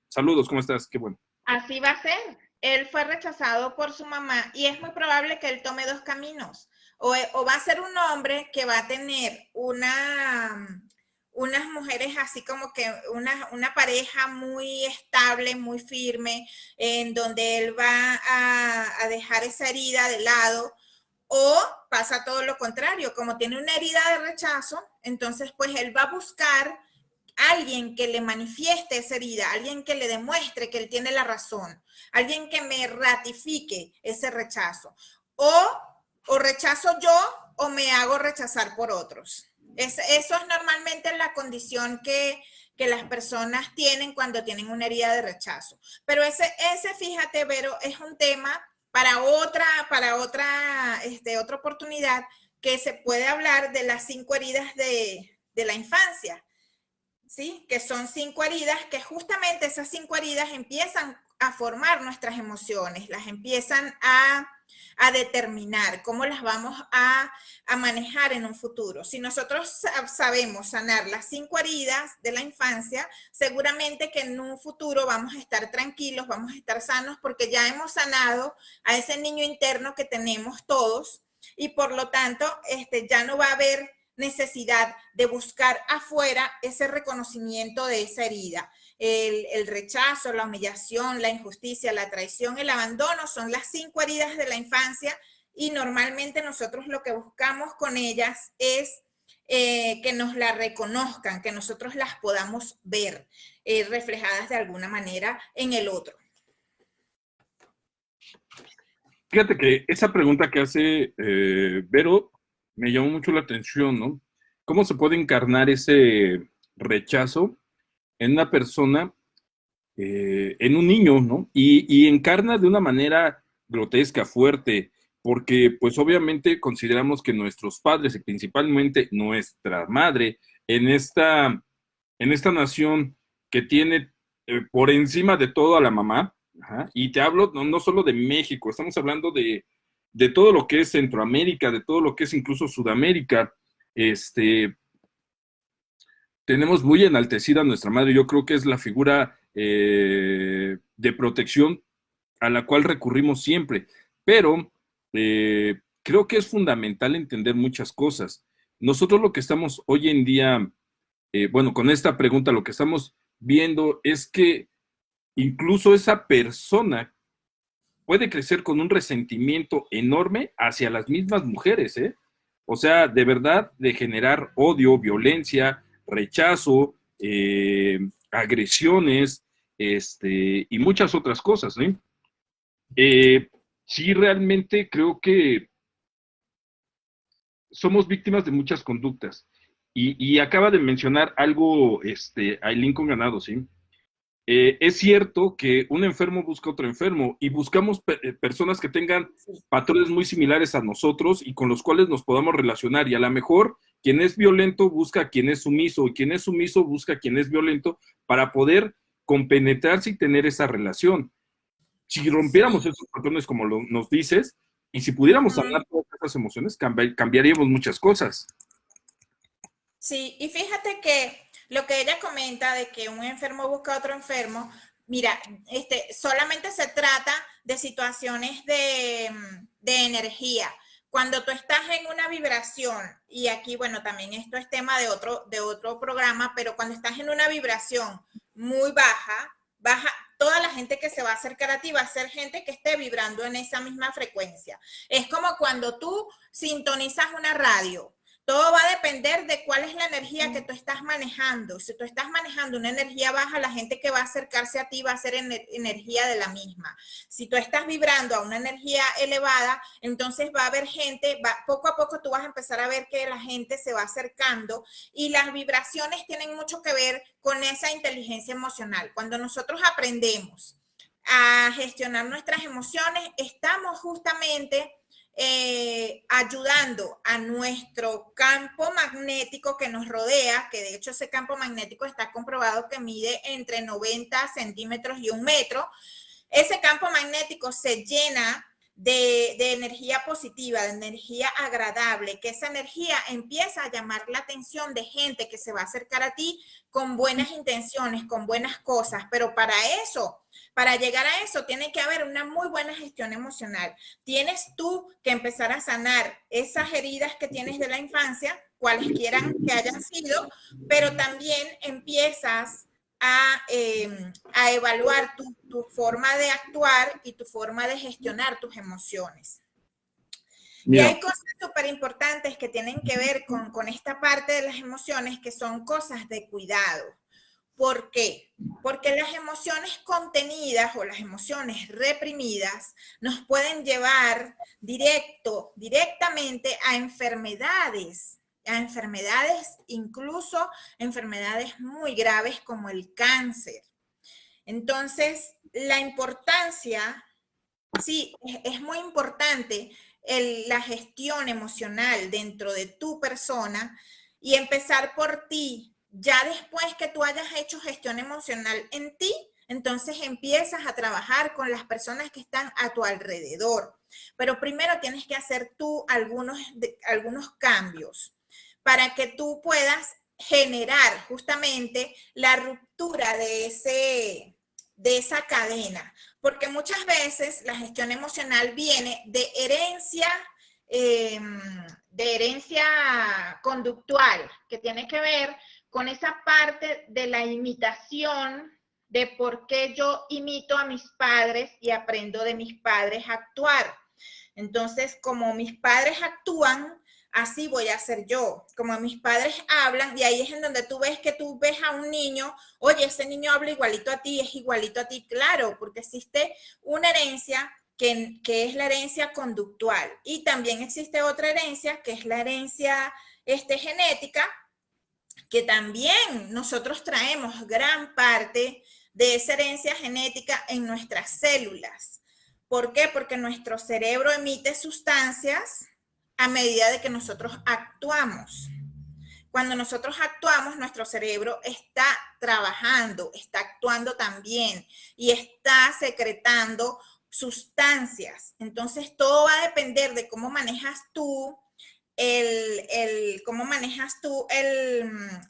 S1: saludos, ¿cómo estás? Qué bueno.
S2: así va a ser. Él fue rechazado por su mamá y es muy probable que él tome dos caminos. O va a ser un hombre que va a tener unas mujeres así como que una pareja muy estable, muy firme, en donde él va a dejar esa herida de lado. O pasa todo lo contrario, como tiene una herida de rechazo, entonces pues él va a buscar alguien que le manifieste esa herida, alguien que le demuestre que él tiene la razón, alguien que me ratifique ese rechazo. O rechazo yo o me hago rechazar por otros. Eso es normalmente la condición que las personas tienen cuando tienen una herida de rechazo. Pero ese fíjate, Vero, es un tema para otra oportunidad que se puede hablar de las 5 heridas de la infancia. ¿Sí? Que son 5 heridas, que justamente esas 5 heridas empiezan a formar nuestras emociones, las empiezan a determinar cómo las vamos a manejar en un futuro. Si nosotros sabemos sanar las 5 heridas de la infancia, seguramente que en un futuro vamos a estar tranquilos, vamos a estar sanos, porque ya hemos sanado a ese niño interno que tenemos todos y por lo tanto ya no va a haber necesidad de buscar afuera ese reconocimiento de esa herida. El rechazo, la humillación, la injusticia, la traición, el abandono son las 5 heridas de la infancia y normalmente nosotros lo que buscamos con ellas es que nos la reconozcan, que nosotros las podamos ver reflejadas de alguna manera en el otro.
S1: Fíjate que esa pregunta que hace Vero me llamó mucho la atención, ¿no? ¿Cómo se puede encarnar ese rechazo en una persona, en un niño, ¿no? Y encarna de una manera grotesca, fuerte, porque pues obviamente consideramos que nuestros padres y principalmente nuestra madre en esta nación que tiene por encima de todo a la mamá, ajá, y te hablo no solo de México, estamos hablando de todo lo que es Centroamérica, de todo lo que es incluso Sudamérica, tenemos muy enaltecida a nuestra madre, yo creo que es la figura de protección a la cual recurrimos siempre, pero creo que es fundamental entender muchas cosas. Nosotros lo que estamos hoy en día, bueno, con esta pregunta lo que estamos viendo es que incluso esa persona puede crecer con un resentimiento enorme hacia las mismas mujeres, ¿eh? O sea, de verdad, de generar odio, violencia, rechazo, agresiones, y muchas otras cosas, ¿eh? Sí, realmente creo que somos víctimas de muchas conductas. Y acaba de mencionar algo, Aileen con ganado, ¿sí? Es cierto que un enfermo busca otro enfermo y buscamos personas que tengan patrones muy similares a nosotros y con los cuales nos podamos relacionar. Y a lo mejor quien es violento busca a quien es sumiso y quien es sumiso busca a quien es violento para poder compenetrarse y tener esa relación. Si rompiéramos esos patrones como nos dices, y si pudiéramos hablar todas esas emociones, cambiaríamos muchas cosas.
S2: Sí, y fíjate que lo que ella comenta de que un enfermo busca a otro enfermo, mira, solamente se trata de situaciones de energía. Cuando tú estás en una vibración, y aquí, bueno, también esto es tema de otro programa, pero cuando estás en una vibración muy baja, baja, toda la gente que se va a acercar a ti va a ser gente que esté vibrando en esa misma frecuencia. Es como cuando tú sintonizas una radio. Todo va a depender de cuál es la energía que tú estás manejando. Si tú estás manejando una energía baja, la gente que va a acercarse a ti va a ser energía de la misma. Si tú estás vibrando a una energía elevada, entonces va a haber gente, poco a poco tú vas a empezar a ver que la gente se va acercando, y las vibraciones tienen mucho que ver con esa inteligencia emocional. Cuando nosotros aprendemos a gestionar nuestras emociones, estamos justamente ayudando a nuestro campo magnético que nos rodea, que de hecho ese campo magnético está comprobado que mide entre 90 centímetros y 1 metro. Ese campo magnético se llena de energía positiva, de energía agradable, que esa energía empieza a llamar la atención de gente que se va a acercar a ti con buenas intenciones, con buenas cosas, pero para eso, para llegar a eso, tiene que haber una muy buena gestión emocional. Tienes tú que empezar a sanar esas heridas que tienes de la infancia, cualesquiera que hayan sido, pero también empiezas a evaluar tu forma de actuar y tu forma de gestionar tus emociones. Mira. Y hay cosas súper importantes que tienen que ver con esta parte de las emociones, que son cosas de cuidado. ¿Por qué? Porque las emociones contenidas o las emociones reprimidas nos pueden llevar directamente a enfermedades, incluso enfermedades muy graves como el cáncer. Entonces, la importancia, sí, es muy importante la gestión emocional dentro de tu persona, y empezar por ti. Ya después que tú hayas hecho gestión emocional en ti, entonces empiezas a trabajar con las personas que están a tu alrededor. Pero primero tienes que hacer tú algunos cambios para que tú puedas generar justamente la ruptura de esa cadena. Porque muchas veces la gestión emocional viene de herencia conductual, que tiene que ver con esa parte de la imitación, de por qué yo imito a mis padres y aprendo de mis padres a actuar. Entonces, como mis padres actúan, así voy a ser yo. Como mis padres hablan, y ahí es en donde tú ves a un niño, oye, ese niño habla igualito a ti, es igualito a ti, claro, porque existe una herencia que es la herencia conductual, y también existe otra herencia que es la herencia genética, que también nosotros traemos gran parte de esa herencia genética en nuestras células. ¿Por qué? Porque nuestro cerebro emite sustancias a medida de que nosotros actuamos. Cuando nosotros actuamos, nuestro cerebro está trabajando, está actuando también, y está secretando sustancias. Entonces, todo va a depender de cómo manejas tú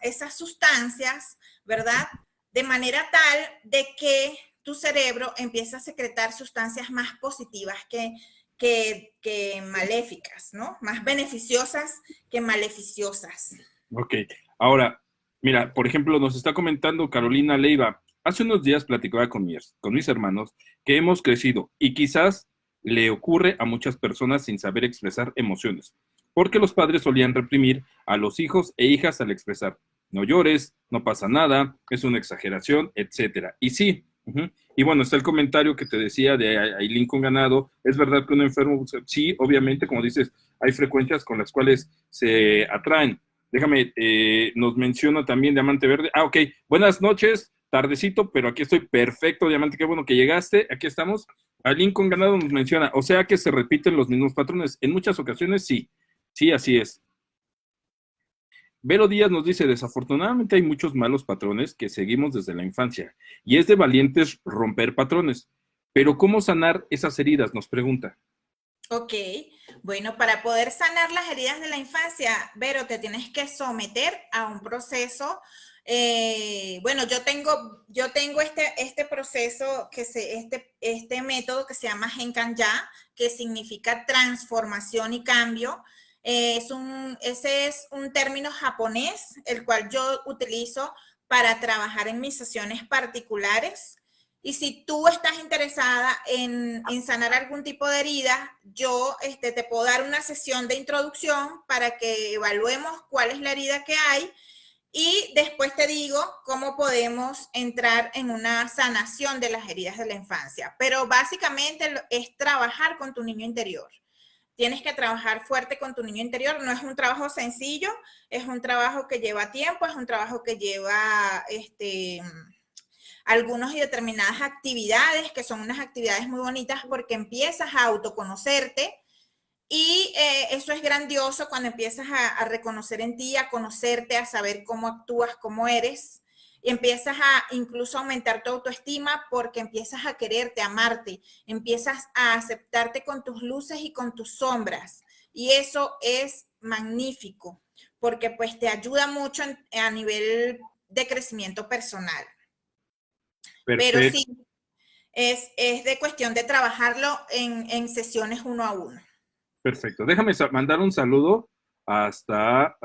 S2: esas sustancias, ¿verdad? De manera tal de que tu cerebro empieza a secretar sustancias más positivas que maléficas, ¿no? Más beneficiosas que maleficiosas.
S1: Ok, ahora, mira, por ejemplo, nos está comentando Carolina Leiva. Hace unos días platicaba con mis hermanos que hemos crecido y quizás le ocurre a muchas personas sin saber expresar emociones, porque los padres solían reprimir a los hijos e hijas al expresar, no llores, no pasa nada, es una exageración, etcétera. Y sí, y bueno, está el comentario que te decía de Ailín con ganado. Es verdad que un enfermo, sí, obviamente, como dices, hay frecuencias con las cuales se atraen. Déjame, nos menciona también Diamante Verde. Ah, ok. Buenas noches, tardecito, pero aquí estoy perfecto, Diamante. Qué bueno que llegaste. Aquí estamos. Ailín con ganado nos menciona, o sea que se repiten los mismos patrones. En muchas ocasiones, sí. Sí, así es. Vero Díaz nos dice, desafortunadamente hay muchos malos patrones que seguimos desde la infancia y es de valientes romper patrones. Pero ¿cómo sanar esas heridas? Nos pregunta.
S2: Ok, bueno, para poder sanar las heridas de la infancia, Vero, te tienes que someter a un proceso. Bueno, yo tengo este proceso, este método que se llama Genkan Ya, que significa transformación y cambio. Ese es un término japonés, el cual yo utilizo para trabajar en mis sesiones particulares. Y si tú estás interesada en sanar algún tipo de herida, yo te puedo dar una sesión de introducción para que evaluemos cuál es la herida que hay y después te digo cómo podemos entrar en una sanación de las heridas de la infancia. Pero básicamente es trabajar con tu niño interior. Tienes que trabajar fuerte con tu niño interior. No es un trabajo sencillo, es un trabajo que lleva tiempo, es un trabajo que lleva algunos y determinadas actividades, que son unas actividades muy bonitas porque empiezas a autoconocerte y eso es grandioso cuando empiezas a reconocer en ti, a conocerte, a saber cómo actúas, cómo eres. Y empiezas a incluso aumentar tu autoestima porque empiezas a quererte, a amarte, empiezas a aceptarte con tus luces y con tus sombras. Y eso es magnífico porque pues te ayuda mucho a nivel de crecimiento personal. Pero
S1: Perfecto.
S2: sí, es de cuestión de trabajarlo en sesiones uno a uno.
S1: Perfecto. Déjame mandar un saludo hasta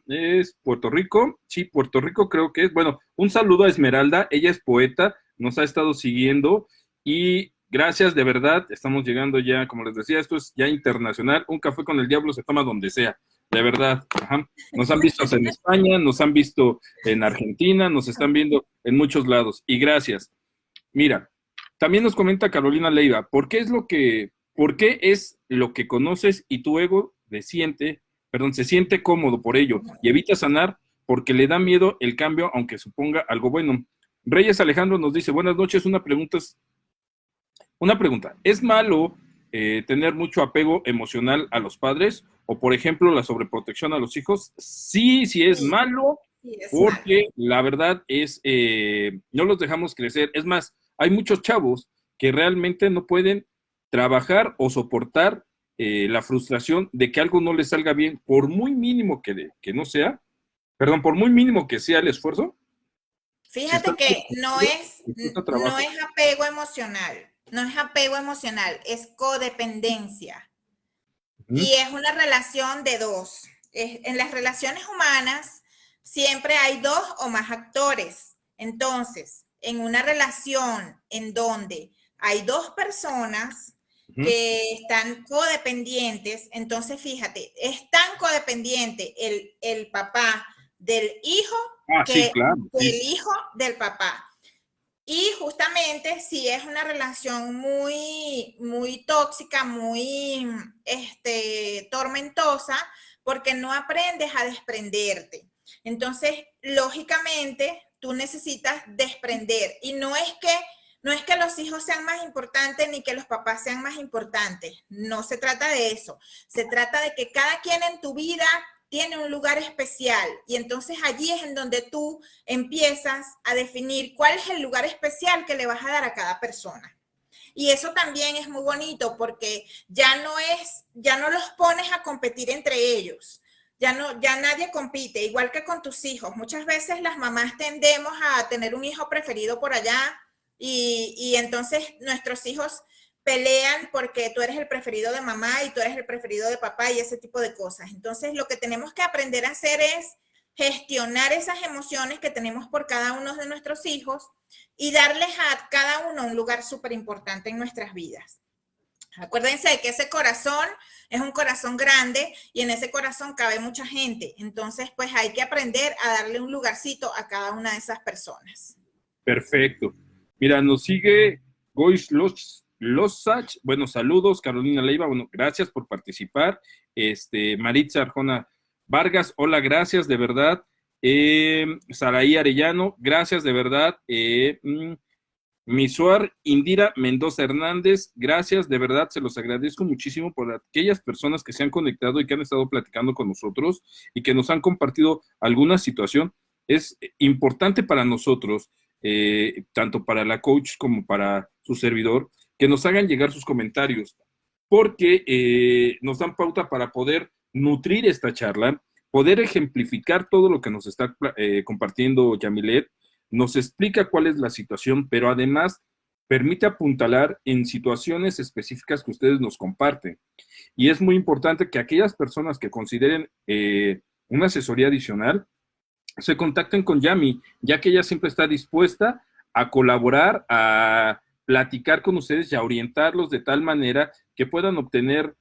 S1: es Puerto Rico. Sí, Puerto Rico creo que es. Bueno, un saludo a Esmeralda. Ella es poeta, nos ha estado siguiendo y gracias, de verdad. Estamos llegando ya, como les decía, esto es ya internacional. Un café con el diablo se toma donde sea, de verdad. Ajá. Nos han visto en España, nos han visto en Argentina, nos están viendo en muchos lados. Y gracias. Mira, también nos comenta Carolina Leiva, ¿por qué es lo que conoces y tu ego se siente cómodo por ello y evita sanar porque le da miedo el cambio, aunque suponga algo bueno? Reyes Alejandro nos dice, buenas noches, una pregunta, ¿es malo tener mucho apego emocional a los padres o, por ejemplo, la sobreprotección a los hijos? Sí, sí es
S2: Sí,
S1: malo,
S2: sí, es malo.
S1: porque la verdad es, no los dejamos crecer. Es más, hay muchos chavos que realmente no pueden trabajar o soportar la frustración de que algo no les salga bien, por muy mínimo que no sea, perdón, por muy mínimo que sea el esfuerzo, si está
S2: Fíjate que
S1: les cuesta
S2: no
S1: trabajo.
S2: es apego emocional, no es apego emocional, es codependencia.
S1: Ujú.
S2: Y es una relación de dos. En las relaciones humanas siempre hay dos o más actores. Entonces, en una relación en donde hay dos personas
S1: Ujú.
S2: que están codependientes, entonces fíjate, es tan codependiente el papá del hijo
S1: Ah, sí,
S2: que
S1: claro, sí,
S2: el
S1: sí.
S2: hijo del papá. Y justamente si es una relación muy, muy tóxica, muy tormentosa, porque no aprendes a desprenderte. Entonces, lógicamente, tú necesitas desprender. Y no es que los hijos sean más importantes ni que los papás sean más importantes. No se trata de eso. Se trata de que cada quien en tu vida tiene un lugar especial y entonces allí es en donde tú empiezas a definir cuál es el lugar especial que le vas a dar a cada persona. Y eso también es muy bonito porque ya no los pones a competir entre ellos. Ya nadie compite, igual que con tus hijos. Muchas veces las mamás tendemos a tener un hijo preferido por allá y entonces nuestros hijos pelean porque tú eres el preferido de mamá y tú eres el preferido de papá y ese tipo de cosas. Entonces lo que tenemos que aprender a hacer es gestionar esas emociones que tenemos por cada uno de nuestros hijos y darles a cada uno un lugar súper importante en nuestras vidas. Acuérdense de que ese corazón es un corazón grande y en ese corazón cabe mucha gente. Entonces, pues hay que aprender a darle un lugarcito a cada una de esas personas.
S1: Perfecto. Mira, nos sigue Gois Losach. Bueno, saludos, Carolina Leiva. Bueno, gracias por participar. Maritza Arjona Vargas, hola, gracias, de verdad. Saraí Arellano, gracias, de verdad. Misuar Indira Mendoza Hernández, gracias, de verdad, se los agradezco muchísimo por aquellas personas que se han conectado y que han estado platicando con nosotros y que nos han compartido alguna situación. Es importante para nosotros, tanto para la coach como para su servidor, que nos hagan llegar sus comentarios, porque nos dan pauta para poder nutrir esta charla, poder ejemplificar todo lo que nos está compartiendo Yamilet, nos explica cuál es la situación, pero además permite apuntalar en situaciones específicas que ustedes nos comparten. Y es muy importante que aquellas personas que consideren una asesoría adicional se contacten con Yami, ya que ella siempre está dispuesta a colaborar, a platicar con ustedes y a orientarlos de tal manera que puedan obtener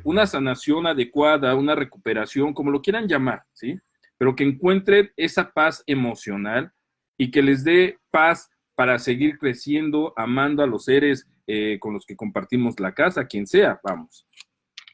S1: una sanación adecuada, una recuperación, como lo quieran llamar, ¿sí? Pero que encuentren esa paz emocional y que les dé paz para seguir creciendo, amando a los seres con los que compartimos la casa, quien sea, vamos.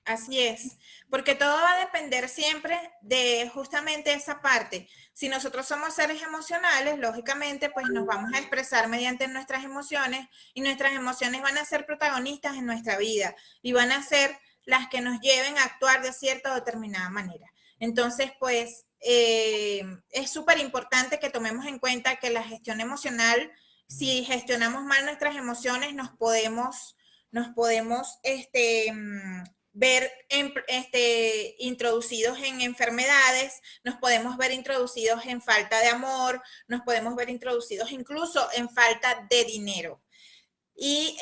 S2: Así es, porque todo va a depender siempre de justamente esa parte. Si nosotros somos seres emocionales, lógicamente, pues nos vamos a expresar mediante nuestras emociones y nuestras emociones van a ser protagonistas en nuestra vida y van a ser las que nos lleven a actuar de cierta o determinada manera. Entonces, pues, es súper importante que tomemos en cuenta que la gestión emocional, si gestionamos mal nuestras emociones, nos podemos ver introducidos en enfermedades, nos podemos ver introducidos en falta de amor, nos podemos ver introducidos incluso en falta de dinero. Y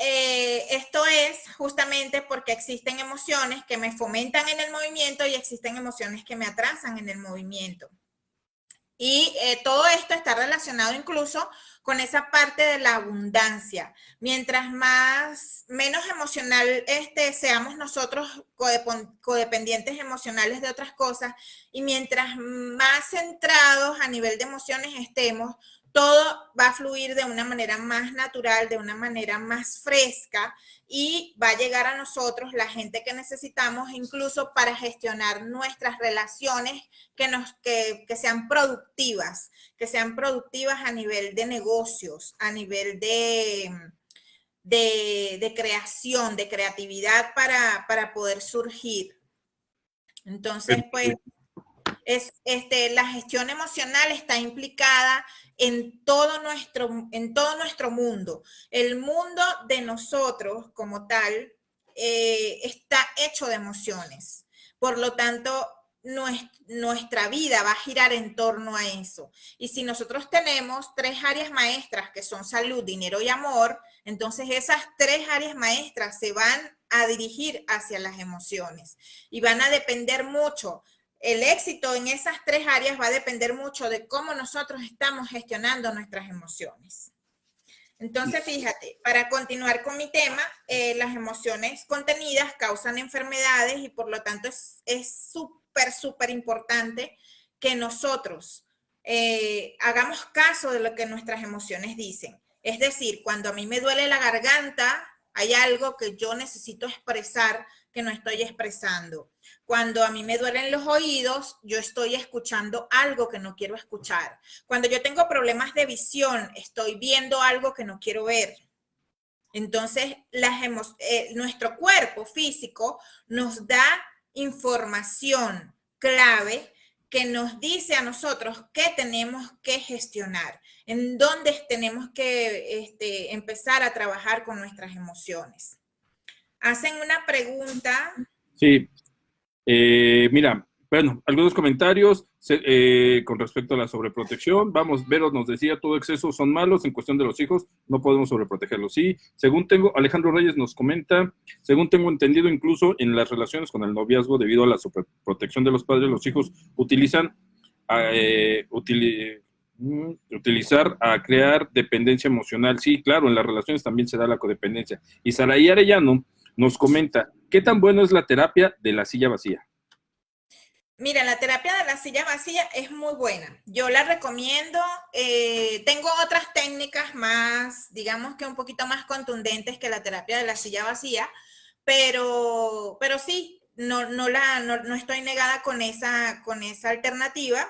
S2: esto es justamente porque existen emociones que me fomentan en el movimiento y existen emociones que me atrasan en el movimiento. Y todo esto está relacionado incluso con esa parte de la abundancia. Mientras menos emocional seamos nosotros codependientes emocionales de otras cosas y mientras más centrados a nivel de emociones estemos, todo va a fluir de una manera más natural, de una manera más fresca y va a llegar a nosotros la gente que necesitamos incluso para gestionar nuestras relaciones que sean productivas a nivel de negocios, a nivel de creación, de creatividad para poder surgir. Entonces, pues, la gestión emocional está implicada en todo nuestro mundo. El mundo de nosotros como tal está hecho de emociones. Por lo tanto, nuestra vida va a girar en torno a eso. Y si nosotros tenemos 3 áreas maestras que son salud, dinero y amor, entonces esas 3 áreas maestras se van a dirigir hacia las emociones y van a depender mucho. El éxito en esas 3 áreas va a depender mucho de cómo nosotros estamos gestionando nuestras emociones. Entonces, fíjate, para continuar con mi tema, las emociones contenidas causan enfermedades y por lo tanto es súper importante que nosotros hagamos caso de lo que nuestras emociones dicen. Es decir, cuando a mí me duele la garganta, hay algo que yo necesito expresar que no estoy expresando. Cuando a mí me duelen los oídos, yo estoy escuchando algo que no quiero escuchar. Cuando yo tengo problemas de visión, estoy viendo algo que no quiero ver. Entonces, nuestro cuerpo físico nos da información clave que nos dice a nosotros qué tenemos que gestionar, en dónde tenemos que empezar a trabajar con nuestras emociones. Hacen una pregunta.
S1: Sí, mira, bueno, algunos comentarios con respecto a la sobreprotección. Vamos, Vero nos decía, todo exceso son malos en cuestión de los hijos, no podemos sobreprotegerlos. Sí, Alejandro Reyes nos comenta, según tengo entendido, incluso en las relaciones con el noviazgo, debido a la sobreprotección de los padres, los hijos utilizan utilizar a crear dependencia emocional. Sí, claro, en las relaciones también se da la codependencia. Y Saraí Arellano nos comenta, ¿qué tan bueno es la terapia de la silla vacía?
S2: Mira, la terapia de la silla vacía es muy buena. Yo la recomiendo. Tengo otras técnicas más, digamos que un poquito más contundentes que la terapia de la silla vacía, pero sí, no estoy negada con esa alternativa,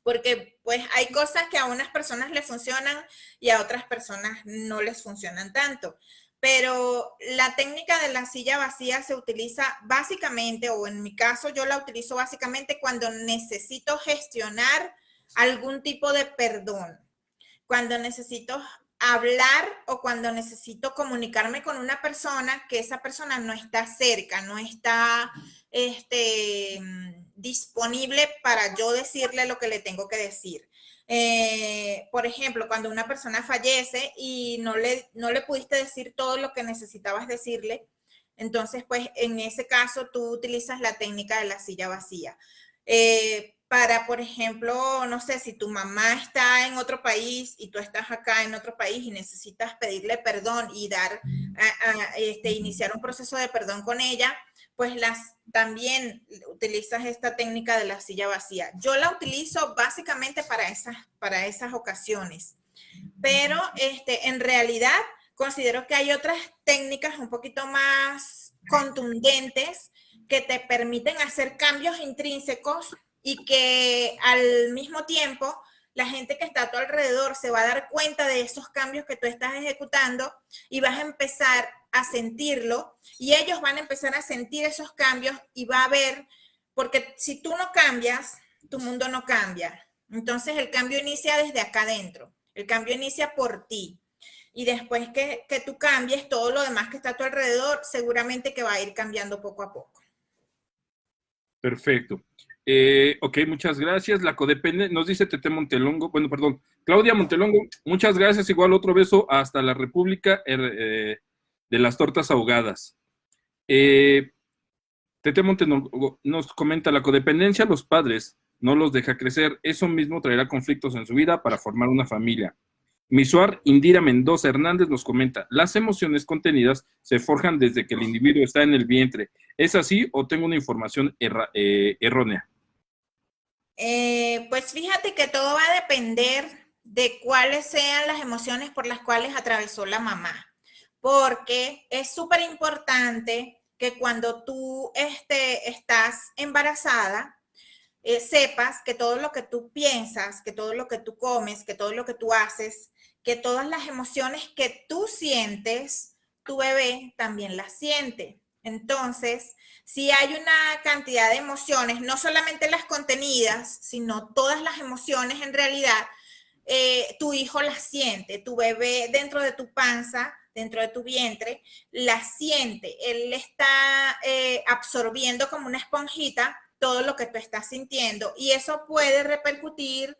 S2: porque pues hay cosas que a unas personas les funcionan y a otras personas no les funcionan tanto. Pero la técnica de la silla vacía se utiliza básicamente, o en mi caso yo la utilizo básicamente cuando necesito gestionar algún tipo de perdón, cuando necesito hablar o cuando necesito comunicarme con una persona que esa persona no está cerca, no está disponible para yo decirle lo que le tengo que decir. Por ejemplo, cuando una persona fallece y no le pudiste decir todo lo que necesitabas decirle, entonces, pues, en ese caso, tú utilizas la técnica de la silla vacía. Para, por ejemplo, no sé, si tu mamá está en otro país y tú estás acá en otro país y necesitas pedirle perdón y iniciar un proceso de perdón con ella, pues también utilizas esta técnica de la silla vacía. Yo la utilizo básicamente para esas ocasiones, pero en realidad considero que hay otras técnicas un poquito más contundentes que te permiten hacer cambios intrínsecos y que al mismo tiempo la gente que está a tu alrededor se va a dar cuenta de esos cambios que tú estás ejecutando y vas a empezar a sentirlo y ellos van a empezar a sentir esos cambios y va a ver, porque si tú no cambias, tu mundo no cambia. Entonces el cambio inicia desde acá adentro, el cambio inicia por ti. Y después que tú cambies, todo lo demás que está a tu alrededor seguramente que va a ir cambiando poco a poco.
S1: Perfecto. Ok, muchas gracias. La codependencia, nos dice Tete Montelongo, bueno, perdón, Claudia Montelongo, muchas gracias. Igual otro beso hasta la República de las Tortas Ahogadas. Tete Montelongo nos comenta, la codependencia a los padres no los deja crecer. Eso mismo traerá conflictos en su vida para formar una familia. Misuar Indira Mendoza Hernández nos comenta, las emociones contenidas se forjan desde que el individuo está en el vientre. ¿Es así o tengo una información errónea?
S2: Pues fíjate que todo va a depender de cuáles sean las emociones por las cuales atravesó la mamá, porque es súper importante que cuando tú estás embarazada, sepas que todo lo que tú piensas, que todo lo que tú comes, que todo lo que tú haces, que todas las emociones que tú sientes, tu bebé también las siente. Entonces, si hay una cantidad de emociones, no solamente las contenidas, sino todas las emociones en realidad, tu hijo las siente, tu bebé dentro de tu panza, dentro de tu vientre, las siente. Él está absorbiendo como una esponjita todo lo que tú estás sintiendo y eso puede repercutir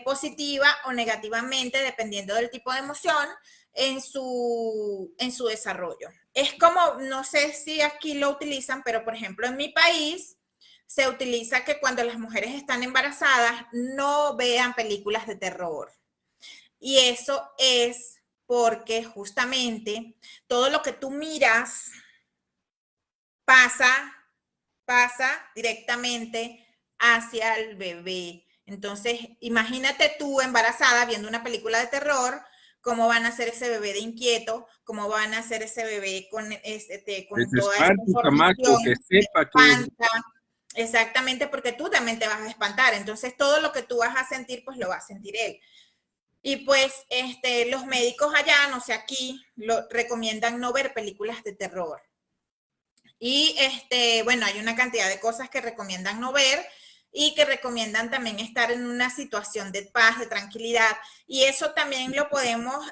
S2: positiva o negativamente, dependiendo del tipo de emoción, en su desarrollo. Es como, no sé si aquí lo utilizan, pero por ejemplo en mi país se utiliza que cuando las mujeres están embarazadas no vean películas de terror. Y eso es porque justamente todo lo que tú miras pasa directamente hacia el bebé. Entonces, imagínate tú embarazada viendo una película de terror, cómo van a ser ese bebé de inquieto, cómo van a ser ese bebé con toda esa información,
S1: Que sepa que...
S2: espanta, exactamente, porque tú también te vas a espantar. Entonces, todo lo que tú vas a sentir, pues lo va a sentir él. Y pues los médicos allá, no sé, aquí, recomiendan no ver películas de terror. Y bueno, hay una cantidad de cosas que recomiendan no ver y que recomiendan también estar en una situación de paz, de tranquilidad. Y eso también lo podemos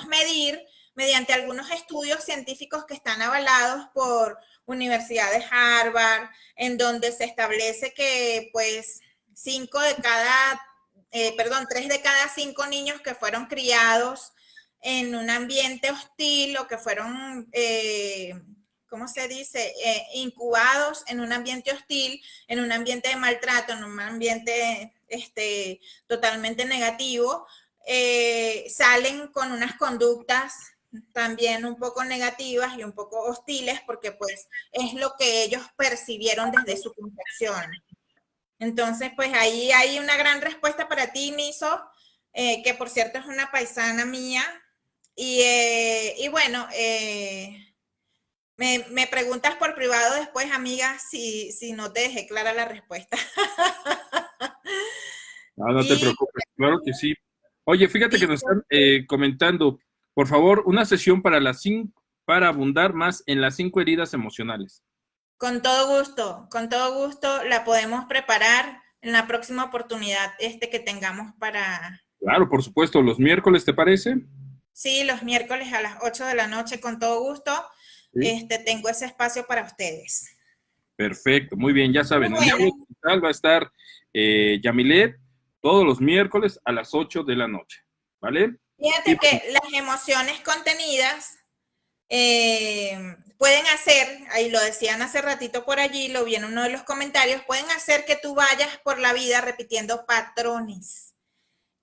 S2: medir mediante algunos estudios científicos que están avalados por Universidad de Harvard, en donde se establece que pues 3 de cada 5 niños que fueron criados en un ambiente hostil o que fueron, ¿cómo se dice? Incubados en un ambiente hostil, en un ambiente de maltrato, en un ambiente totalmente negativo, salen con unas conductas también un poco negativas y un poco hostiles porque pues es lo que ellos percibieron desde su concepción. Entonces, pues ahí hay una gran respuesta para ti, Miso, que por cierto es una paisana mía. Y bueno, me preguntas por privado después, amiga, si no te dejé clara la respuesta.
S1: No te preocupes, claro que sí. Oye, fíjate que nos están comentando, por favor, una sesión para abundar más en las 5 heridas emocionales.
S2: Con todo gusto la podemos preparar en la próxima oportunidad que tengamos
S1: Claro, por supuesto, los miércoles, ¿te parece?
S2: Sí, los miércoles a las 8 de la noche, con todo gusto,
S1: Sí.
S2: tengo ese espacio para ustedes.
S1: Perfecto, muy bien, ya
S2: Y
S1: saben, en
S2: bueno,
S1: Diálogo Digital va a estar Yamilet todos los miércoles a las 8 de la noche, ¿vale? Y
S2: fíjate que las emociones contenidas pueden hacer, ahí lo decían hace ratito por allí, lo vi en uno de los comentarios, pueden hacer que tú vayas por la vida repitiendo patrones.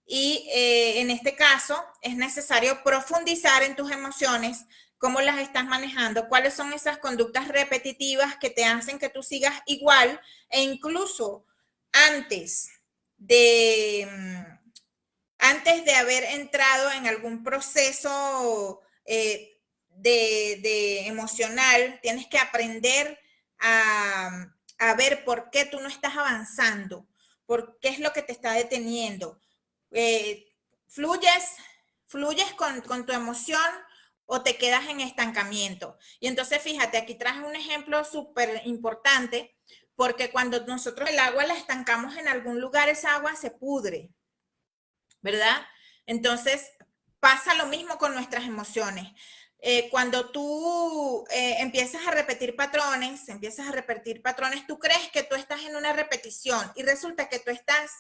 S2: Y en este caso es necesario profundizar en tus emociones, cómo las estás manejando, cuáles son esas conductas repetitivas que te hacen que tú sigas igual e incluso antes de, antes de haber entrado en algún proceso de emocional, tienes que aprender a ver por qué tú no estás avanzando, por qué es lo que te está deteniendo. Eh, fluyes, fluyes con tu emoción o te quedas en estancamiento. Y entonces, fíjate, aquí traje un ejemplo súper importante, porque cuando nosotros el agua la estancamos en algún lugar, esa agua se pudre, ¿verdad? Entonces, pasa lo mismo con nuestras emociones. Cuando tú empiezas a repetir patrones, tú crees que tú estás en una repetición y resulta que tú estás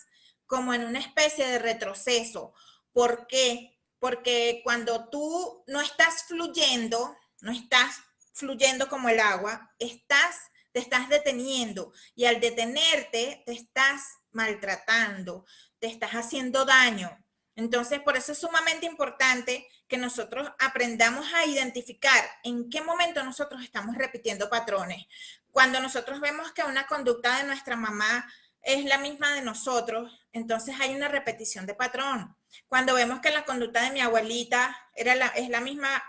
S2: como en una especie de retroceso. ¿Por qué? Porque cuando tú no estás fluyendo, no estás fluyendo como el agua, te estás deteniendo y al detenerte te estás maltratando, te estás haciendo daño. Entonces, por eso es sumamente importante que nosotros aprendamos a identificar en qué momento nosotros estamos repitiendo patrones. Cuando nosotros vemos que una conducta de nuestra mamá es la misma de nosotros, entonces hay una repetición de patrón. Cuando vemos que la conducta de mi abuelita es la misma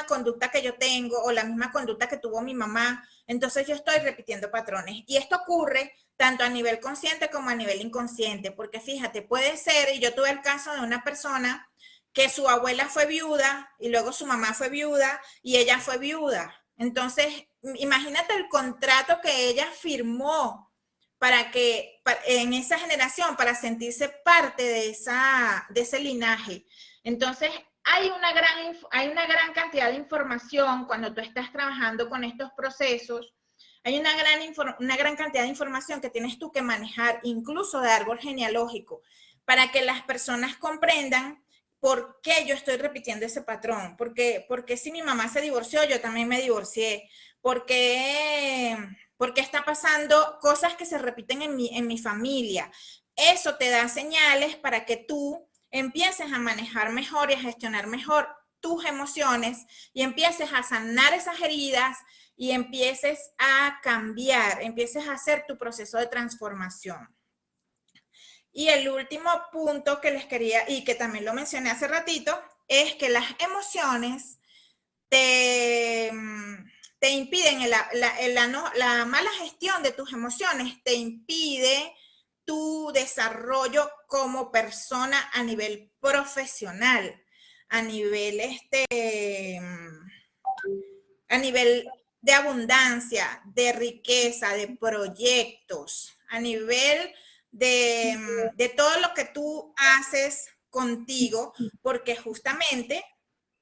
S2: conducta que yo tengo o la misma conducta que tuvo mi mamá, entonces yo estoy repitiendo patrones. Y esto ocurre tanto a nivel consciente como a nivel inconsciente, porque fíjate, puede ser, y yo tuve el caso de una persona que su abuela fue viuda y luego su mamá fue viuda y ella fue viuda. Entonces, imagínate el contrato que ella firmó en esa generación, para sentirse parte de ese linaje. Entonces, hay una gran cantidad de información cuando tú estás trabajando con estos procesos. Hay una gran cantidad de información que tienes tú que manejar, incluso de árbol genealógico, para que las personas comprendan por qué yo estoy repitiendo ese patrón. Porque si mi mamá se divorció, yo también me divorcié. Porque está pasando cosas que se repiten en mi familia. Eso te da señales para que tú empieces a manejar mejor y a gestionar mejor tus emociones y empieces a sanar esas heridas y empieces a cambiar, empieces a hacer tu proceso de transformación. Y el último punto que les quería, y que también lo mencioné hace ratito, es que las emociones te, te impiden, la mala gestión de tus emociones te impide tu desarrollo como persona a nivel profesional, a nivel, a nivel de abundancia, de riqueza, de proyectos, a nivel de todo lo que tú haces contigo, porque justamente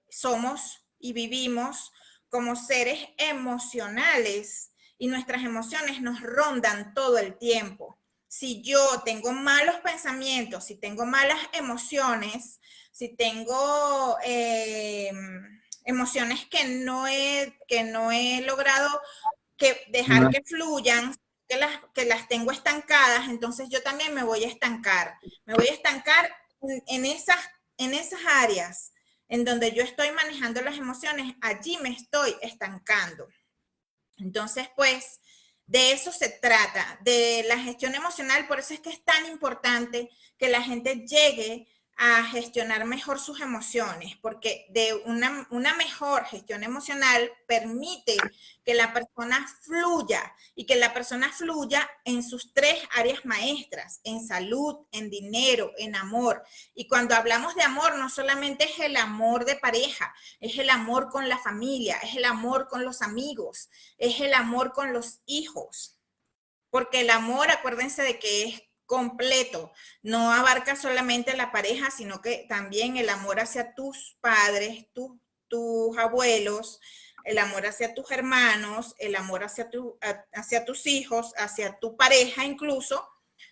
S2: somos y vivimos como seres emocionales y nuestras emociones nos rondan todo el tiempo. Si yo tengo malos pensamientos, si tengo malas emociones, si tengo emociones que no he logrado dejar que fluyan, que las tengo estancadas, entonces yo también me voy a estancar. Me voy a estancar en en esas áreas en donde yo estoy manejando las emociones, allí me estoy estancando. Entonces, pues, de eso se trata, de la gestión emocional. Por eso es que es tan importante que la gente llegue a gestionar mejor sus emociones, porque de una mejor gestión emocional permite que la persona fluya y que la persona fluya en sus tres áreas maestras, en salud, en dinero, en amor. Y cuando hablamos de amor, no solamente es el amor de pareja, es el amor con la familia, es el amor con los amigos, es el amor con los hijos. Porque el amor, acuérdense de que completo, no abarca solamente la pareja, sino que también el amor hacia tus padres, tus abuelos, el amor hacia tus hermanos, el amor hacia tus hijos, hacia tu pareja incluso.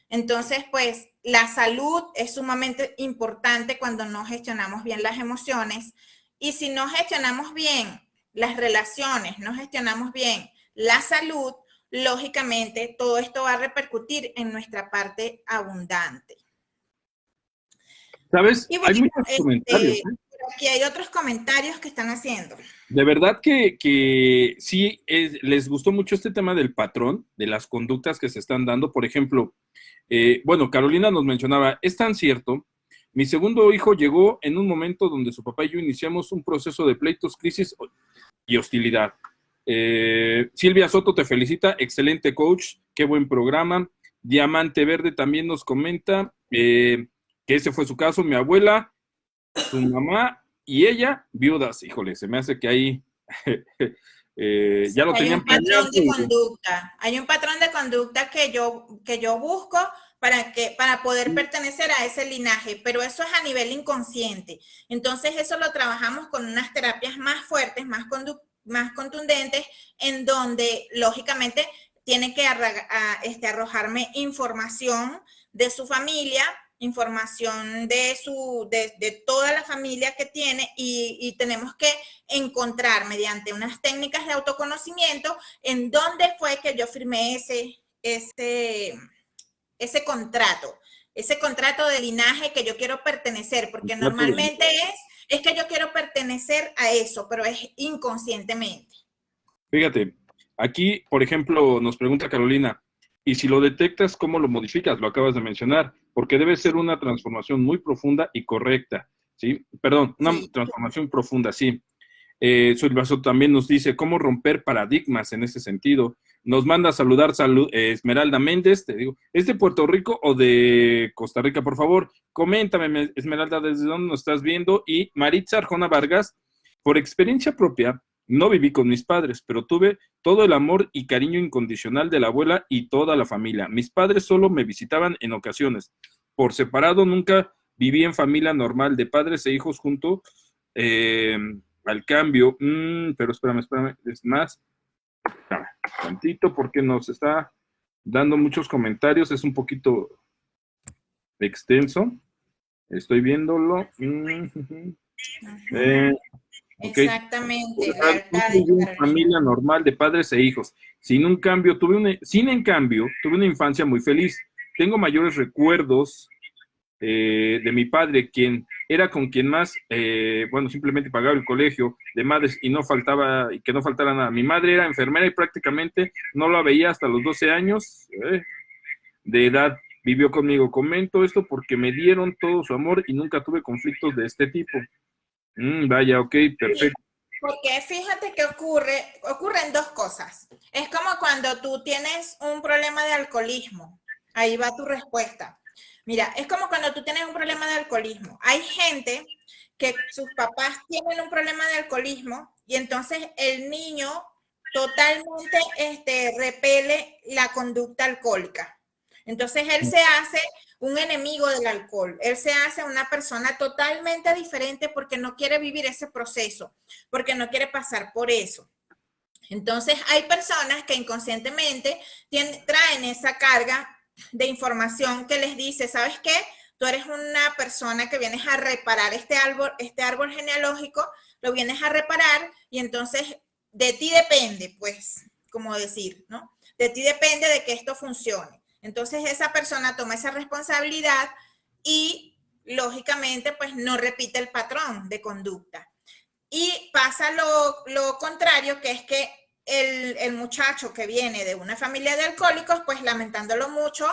S2: Entonces, pues la salud es sumamente importante cuando no gestionamos bien las emociones, y si no gestionamos bien las relaciones, no gestionamos bien la salud, lógicamente todo esto va a repercutir en nuestra parte abundante.
S1: ¿Sabes?
S2: Y
S1: Hay
S2: bueno,
S1: muchos comentarios, ¿eh?
S2: aquí hay otros comentarios que están haciendo.
S1: De verdad que sí, les gustó mucho este tema del patrón, de las conductas que se están dando. Por ejemplo, bueno, Carolina nos mencionaba, es tan cierto, mi segundo hijo llegó en un momento donde su papá y yo iniciamos un proceso de pleitos, crisis y hostilidad. Silvia Soto te felicita, excelente coach, qué buen programa. Diamante Verde también nos comenta que ese fue su caso, mi abuela, su mamá y ella, viudas. Híjole, se me hace que ahí ya lo
S2: Hay
S1: tenían
S2: un
S1: planeado.
S2: patrón de conducta, hay un patrón de conducta que yo busco para poder pertenecer a ese linaje, pero eso es a nivel inconsciente. Entonces eso lo trabajamos con unas terapias más fuertes, más contundentes, en donde lógicamente tiene que arrojarme información de su familia, información de toda la familia que tiene, y tenemos que encontrar mediante unas técnicas de autoconocimiento en dónde fue que yo firmé ese contrato de linaje que yo quiero pertenecer, porque normalmente es que yo quiero pertenecer a eso, pero es inconscientemente.
S1: Fíjate, aquí, por ejemplo, nos pregunta Carolina, y si lo detectas, ¿cómo lo modificas? Lo acabas de mencionar, porque debe ser una transformación muy profunda y correcta, ¿sí? Perdón, una
S2: Sí.
S1: transformación profunda, sí. Sulvaso también nos dice cómo romper paradigmas en ese sentido. Nos manda a saludar Esmeralda Méndez, te digo, ¿es de Puerto Rico o de Costa Rica? Por favor, coméntame, Esmeralda, desde dónde nos estás viendo. Y Maritza Arjona Vargas, por experiencia propia, no viví con mis padres, pero tuve todo el amor y cariño incondicional de la abuela y toda la familia. Mis padres solo me visitaban en ocasiones. Por separado, nunca viví en familia normal de padres e hijos juntos. Al cambio, pero espérame, es más, tantito, porque nos está dando muchos comentarios, es un poquito extenso, estoy viéndolo. Okay.
S2: Exactamente.
S1: Una familia normal de padres e hijos. Sin en cambio, tuve una infancia muy feliz. Tengo mayores recuerdos de mi padre, quien era con quien más, bueno, simplemente pagaba el colegio de madres y que no faltara nada. Mi madre era enfermera y prácticamente no la veía hasta los 12 años de edad. Vivió conmigo. Comento esto porque me dieron todo su amor y nunca tuve conflictos de este tipo. Vaya, ok, perfecto.
S2: Porque fíjate que ocurren dos cosas. Es como cuando tú tienes un problema de alcoholismo. Ahí va tu respuesta. Mira, es como cuando tú tienes un problema de alcoholismo. Hay gente que sus papás tienen un problema de alcoholismo y entonces el niño totalmente repele la conducta alcohólica. Entonces él se hace un enemigo del alcohol, él se hace una persona totalmente diferente porque no quiere vivir ese proceso, porque no quiere pasar por eso. Entonces hay personas que inconscientemente traen esa carga de información que les dice, ¿sabes qué? Tú eres una persona que vienes a reparar este árbol genealógico, lo vienes a reparar y entonces de ti depende, pues, como decir, ¿no? De ti depende de que esto funcione. Entonces esa persona toma esa responsabilidad y lógicamente pues no repite el patrón de conducta. Y pasa lo contrario, que es que el muchacho que viene de una familia de alcohólicos, pues lamentándolo mucho,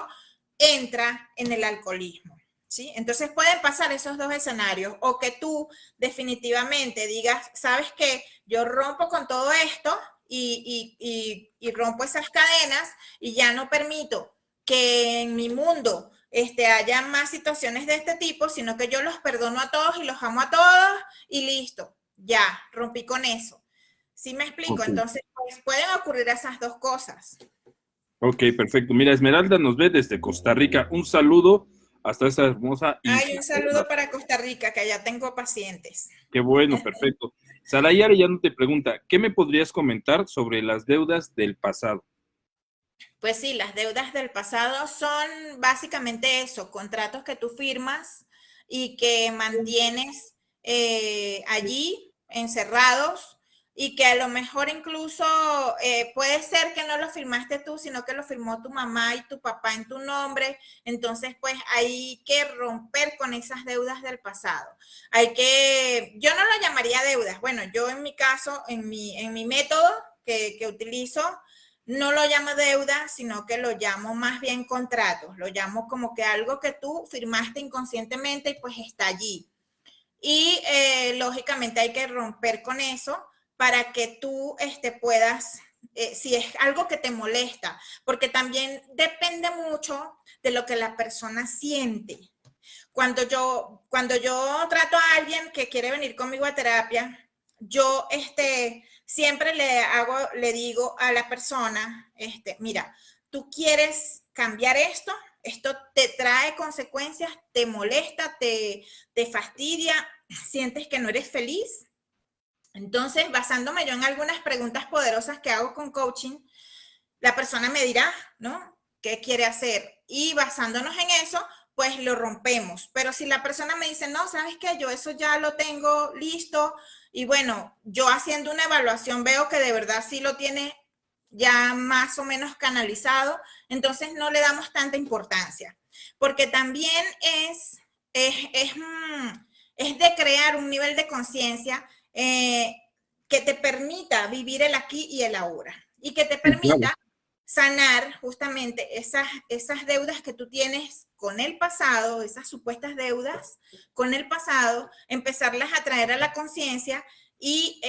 S2: entra en el alcoholismo, ¿sí? Entonces pueden pasar esos dos escenarios, o que tú definitivamente digas, ¿sabes qué? Yo rompo con todo esto y rompo esas cadenas y ya no permito que en mi mundo haya más situaciones de este tipo, sino que yo los perdono a todos y los amo a todos y listo, ya, rompí con eso. ¿Sí me explico?
S1: Okay.
S2: Entonces, pues, pueden ocurrir esas dos cosas.
S1: Ok, perfecto. Mira, Esmeralda nos ve desde Costa Rica. Un saludo hasta esa hermosa
S2: Ay,
S1: isla,
S2: un
S1: ¿verdad?
S2: saludo para Costa Rica, que allá tengo pacientes.
S1: Qué bueno, perfecto. Saray Arellano te pregunta, ¿qué me podrías comentar sobre las deudas del pasado?
S2: Pues sí, las deudas del pasado son básicamente eso, contratos que tú firmas y que mantienes allí encerrados y que a lo mejor incluso puede ser que no lo firmaste tú, sino que lo firmó tu mamá y tu papá en tu nombre. Entonces, pues hay que romper con esas deudas del pasado. Hay que, yo no lo llamaría deudas. Bueno, yo en mi caso, en mi método que utilizo, no lo llamo deuda, sino que lo llamo más bien contratos. Lo llamo como que algo que tú firmaste inconscientemente y pues está allí. Y lógicamente hay que romper con eso para que tú puedas, si es algo que te molesta, porque también depende mucho de lo que la persona siente. Cuando yo trato a alguien que quiere venir conmigo a terapia, yo siempre le digo a la persona, mira, tú quieres cambiar esto te trae consecuencias, te molesta, te fastidia, sientes que no eres feliz. Entonces, basándome yo en algunas preguntas poderosas que hago con coaching, la persona me dirá, ¿no? ¿Qué quiere hacer? Y basándonos en eso, pues lo rompemos. Pero si la persona me dice, no, ¿sabes qué? Yo eso ya lo tengo listo. Y bueno, yo haciendo una evaluación veo que de verdad sí lo tiene ya más o menos canalizado, entonces no le damos tanta importancia. Porque también es, es, es de crear un nivel de conciencia que te permita vivir el aquí y el ahora. Y que te
S1: Sí, claro.
S2: permita sanar justamente esas deudas que tú tienes con el pasado, esas supuestas deudas con el pasado, empezarlas a traer a la conciencia y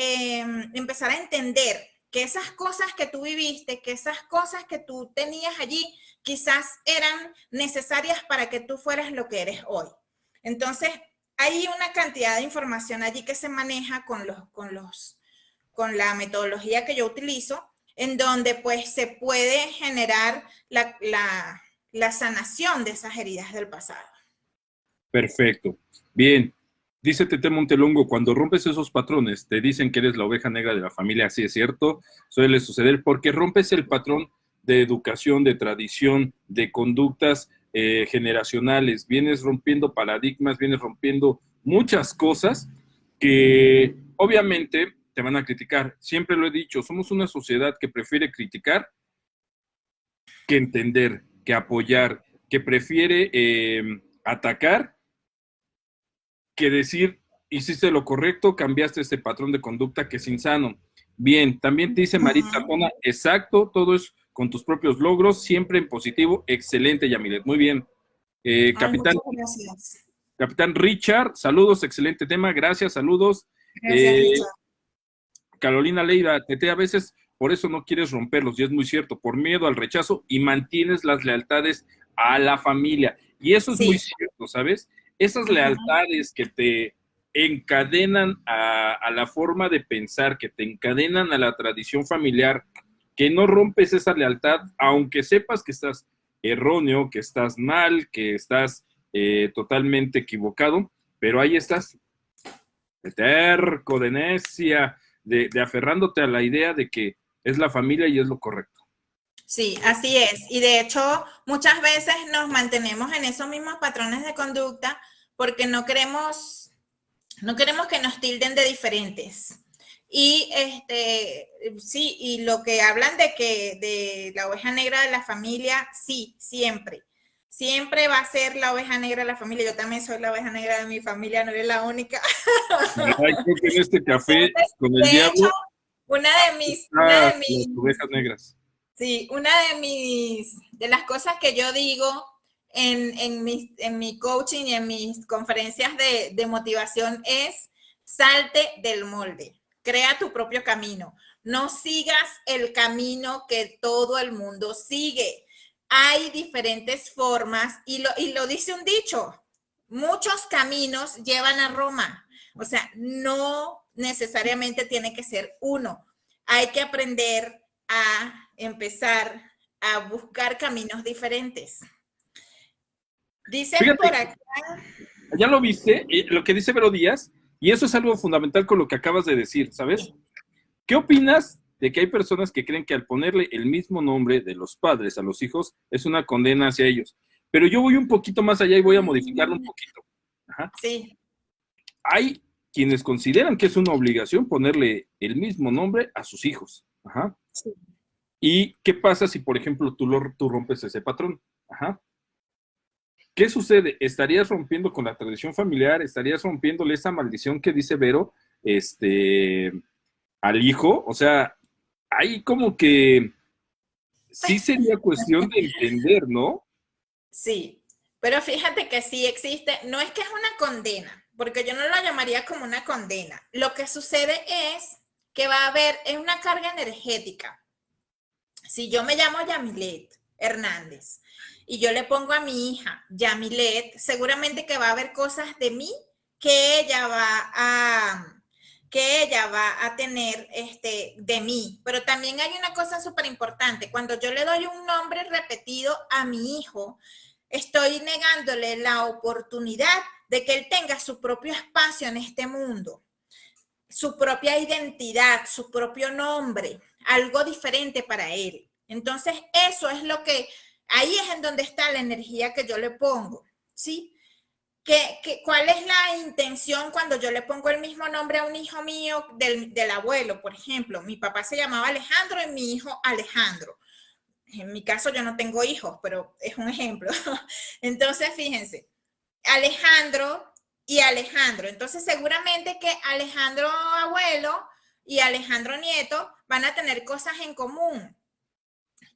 S2: empezar a entender que esas cosas que tú viviste, que esas cosas que tú tenías allí, quizás eran necesarias para que tú fueras lo que eres hoy. Entonces, hay una cantidad de información allí que se maneja con la metodología que yo utilizo, en donde pues se puede generar la sanación de esas heridas del pasado.
S1: Perfecto. Bien. Dice Tete Montelongo, cuando rompes esos patrones, te dicen que eres la oveja negra de la familia, así es cierto, suele suceder porque rompes el patrón de educación, de tradición, de conductas generacionales, vienes rompiendo paradigmas, vienes rompiendo muchas cosas que obviamente te van a criticar. Siempre lo he dicho, somos una sociedad que prefiere criticar que entender, que apoyar, que prefiere atacar que decir, hiciste lo correcto, cambiaste este patrón de conducta que es insano. Bien, también te dice Marita Tona, exacto, todo es con tus propios logros, siempre en positivo, excelente, Yamilet, muy bien.
S2: Ay,
S1: Capitán,
S2: muchas gracias.
S1: Capitán Richard, saludos, excelente tema, gracias, saludos.
S2: Gracias,
S1: Eh,
S2: Richard.
S1: Carolina Leiva, Tete, a veces por eso no quieres romperlos, y es muy cierto, por miedo al rechazo y mantienes las lealtades a la familia. Y eso es muy
S2: Sí.
S1: cierto, ¿sabes? Esas lealtades que te encadenan a la forma de pensar, que te encadenan a la tradición familiar, que no rompes esa lealtad, aunque sepas que estás erróneo, que estás mal, que estás totalmente equivocado, pero ahí estás, de terco, de necia, de aferrándote a la idea de que es la familia y es lo correcto.
S2: Sí, así es. Y de hecho, muchas veces nos mantenemos en esos mismos patrones de conducta porque no queremos que nos tilden de diferentes. Y sí, y lo que hablan de la oveja negra de la familia, sí, siempre. Siempre va a ser la oveja negra de la familia. Yo también soy la oveja negra de mi familia, no eres la única.
S1: Ay, creo que en este café con el
S2: De hecho,
S1: diablo
S2: una de mis, una
S1: están
S2: de
S1: las
S2: mis
S1: ovejas negras.
S2: Sí, una de las cosas que yo digo en mi coaching y en mis conferencias de motivación es salte del molde, crea tu propio camino, no sigas el camino que todo el mundo sigue. Hay diferentes formas y lo dice un dicho, muchos caminos llevan a Roma, o sea, no necesariamente tiene que ser uno, hay que aprender a empezar a buscar caminos diferentes. Dicen
S1: Fíjate,
S2: por acá.
S1: ya lo viste, lo que dice Vero Díaz, y eso es algo fundamental con lo que acabas de decir, ¿sabes? ¿Qué opinas de que hay personas que creen que al ponerle el mismo nombre de los padres a los hijos es una condena hacia ellos? Pero yo voy un poquito más allá y voy a modificarlo un poquito. Ajá.
S2: Sí.
S1: Hay quienes consideran que es una obligación ponerle el mismo nombre a sus hijos. Ajá.
S2: Sí.
S1: ¿Y qué pasa si, por ejemplo, tú rompes ese patrón? Ajá. ¿Qué sucede? Estarías rompiendo con la tradición familiar, estarías rompiéndole esa maldición que dice Vero, al hijo. O sea, hay como que sí sería cuestión de entender, ¿no?
S2: Sí, pero fíjate que sí existe, no es que es una condena, porque yo no lo llamaría como una condena. Lo que sucede es que va a haber es una carga energética. Si yo me llamo Yamilet Hernández y yo le pongo a mi hija Yamilet, seguramente que va a haber cosas de mí que ella va a tener de mí. Pero también hay una cosa súper importante. Cuando yo le doy un nombre repetido a mi hijo, estoy negándole la oportunidad de que él tenga su propio espacio en este mundo, su propia identidad, su propio nombre, algo diferente para él. Entonces, eso es lo que, ahí es en donde está la energía que yo le pongo, ¿sí? ¿Cuál es la intención cuando yo le pongo el mismo nombre a un hijo mío del abuelo, por ejemplo? Mi papá se llamaba Alejandro y mi hijo Alejandro. En mi caso yo no tengo hijos, pero es un ejemplo. Entonces, fíjense, Alejandro y Alejandro. Entonces, seguramente que Alejandro abuelo y Alejandro nieto van a tener cosas en común.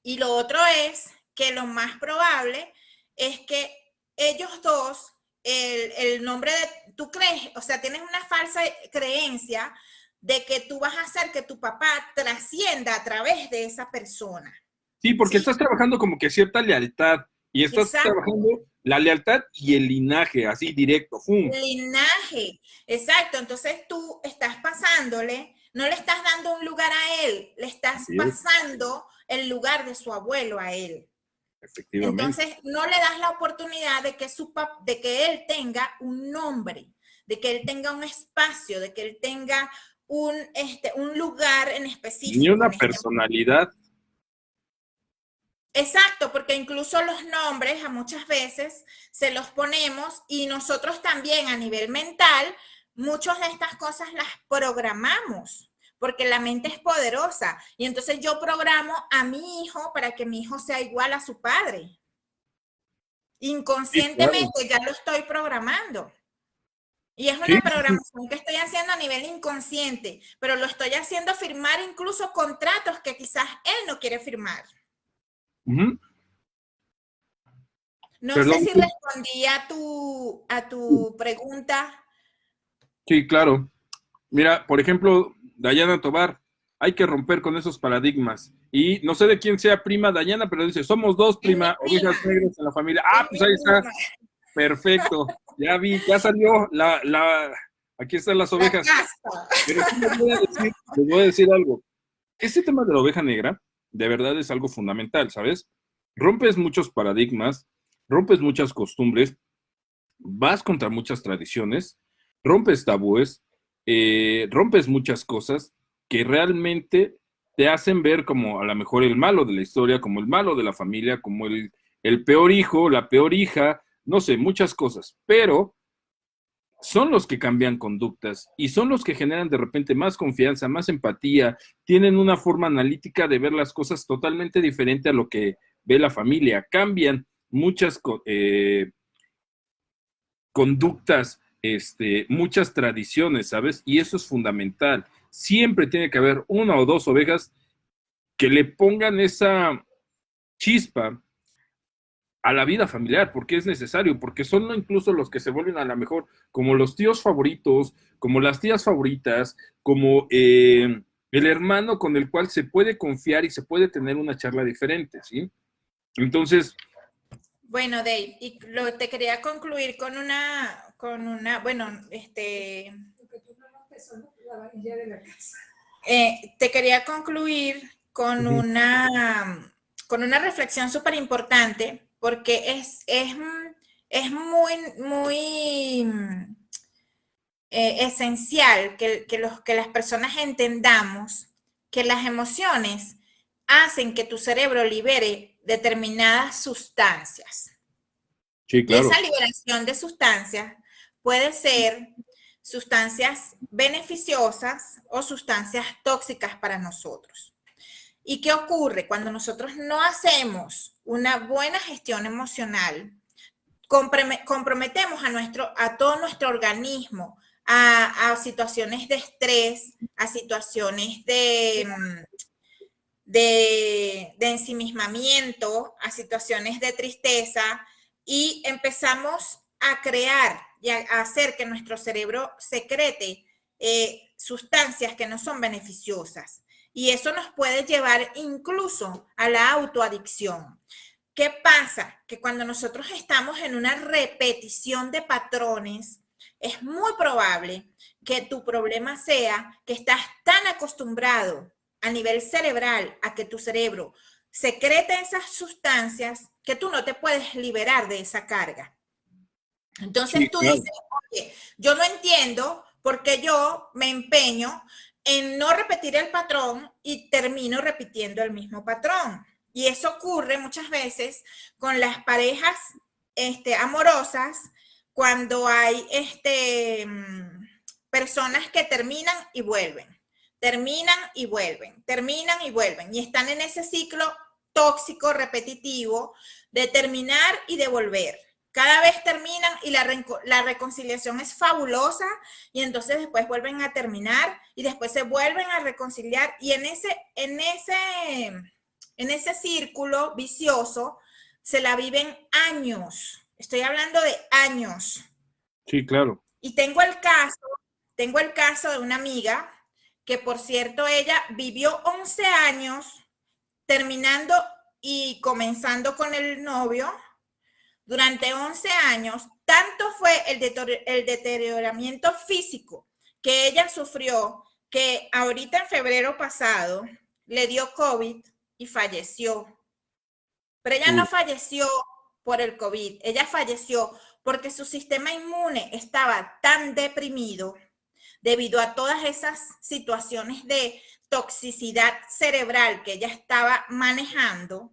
S2: Y lo otro es que lo más probable es que ellos dos, el nombre de, tú crees, o sea, tienes una falsa creencia de que tú vas a hacer que tu papá trascienda a través de esa persona.
S1: Sí, porque
S2: ¿Sí?
S1: estás trabajando como que cierta lealtad y estás
S2: Exacto.
S1: trabajando la lealtad y el linaje, así directo. ¡Fum!
S2: Linaje, exacto. Entonces tú estás pasándole, no le estás dando un lugar a él, le estás
S1: Así es,
S2: pasando el lugar de su abuelo a él.
S1: efectivamente.
S2: Entonces no le das la oportunidad de que, de que él tenga un nombre, de que él tenga un espacio, de que él tenga un lugar en
S1: Ni
S2: específico
S1: una
S2: en este mundo.
S1: personalidad.
S2: Exacto, porque incluso los nombres a muchas veces se los ponemos y nosotros también a nivel mental, muchas de estas cosas las programamos, porque la mente es poderosa. Y entonces yo programo a mi hijo para que mi hijo sea igual a su padre.
S1: Sí, claro.
S2: Inconscientemente ya lo estoy programando. Y es
S1: Sí,
S2: una
S1: sí, sí.
S2: programación que estoy haciendo a nivel inconsciente, pero lo estoy haciendo firmar incluso contratos que quizás él no quiere firmar.
S1: Ujú.
S2: No sé
S1: Perdón.
S2: si respondí a tu pregunta.
S1: Sí, claro. Mira, por ejemplo, Dayana Tobar, hay que romper con esos paradigmas. Y no sé de quién sea prima Dayana, pero dice, somos dos,
S2: Es mi
S1: prima,
S2: prima,
S1: ovejas negras en la familia.
S2: es
S1: Ah, pues
S2: mi
S1: ahí está.
S2: prima.
S1: Perfecto. Ya vi, ya salió aquí están las
S2: La
S1: ovejas.
S2: casta.
S1: Pero sí les voy a decir algo. Este tema de la oveja negra, de verdad es algo fundamental, ¿sabes? Rompes muchos paradigmas, rompes muchas costumbres, vas contra muchas tradiciones, rompes tabúes, rompes muchas cosas que realmente te hacen ver como a lo mejor el malo de la historia, como el malo de la familia, como el peor hijo, la peor hija, no sé, muchas cosas, pero son los que cambian conductas y son los que generan de repente más confianza, más empatía, tienen una forma analítica de ver las cosas totalmente diferente a lo que ve la familia, cambian muchas conductas, muchas tradiciones, ¿sabes? Y eso es fundamental. Siempre tiene que haber una o dos ovejas que le pongan esa chispa a la vida familiar, porque es necesario, porque son incluso los que se vuelven a lo mejor como los tíos favoritos, como las tías favoritas, como el hermano con el cual se puede confiar y se puede tener una charla diferente, ¿sí? Entonces,
S2: Bueno, Dave, y te quería concluir bueno, te quería concluir con
S1: uh -huh.
S2: con una reflexión súper importante, porque es muy esencial que las personas entendamos que las emociones hacen que tu cerebro libere determinadas sustancias.
S1: Sí,
S2: Y
S1: claro.
S2: esa liberación de sustancias puede ser sustancias beneficiosas o sustancias tóxicas para nosotros. ¿Y qué ocurre? Cuando nosotros no hacemos una buena gestión emocional, comprometemos a todo nuestro organismo a situaciones de estrés, a situaciones de ensimismamiento, a situaciones de tristeza, y empezamos a crear y a hacer que nuestro cerebro secrete sustancias que no son beneficiosas. Y eso nos puede llevar incluso a la autoadicción. ¿Qué pasa? Que cuando nosotros estamos en una repetición de patrones, es muy probable que tu problema sea que estás tan acostumbrado a nivel cerebral a que tu cerebro secrete esas sustancias que tú no te puedes liberar de esa carga.
S1: Sí,
S2: Entonces tú
S1: claro.
S2: dices, oye, yo no entiendo por qué yo me empeño en no repetir el patrón y termino repitiendo el mismo patrón. Y eso ocurre muchas veces con las parejas amorosas, cuando hay personas que terminan y vuelven, terminan y vuelven, terminan y vuelven, y están en ese ciclo tóxico, repetitivo, de terminar y de volver. Cada vez terminan y la reconciliación es fabulosa, y entonces después vuelven a terminar y después se vuelven a reconciliar, y en ese círculo vicioso se la viven años. Estoy hablando de años.
S1: Sí, claro.
S2: Y tengo el caso de una amiga que, por cierto, ella vivió 11 años terminando y comenzando con el novio. Durante 11 años, tanto fue el deterioramiento físico que ella sufrió, que ahorita en febrero pasado le dio COVID y falleció. Pero ella no
S1: Uy,
S2: falleció por el COVID, ella falleció porque su sistema inmune estaba tan deprimido debido a todas esas situaciones de toxicidad cerebral que ella estaba manejando,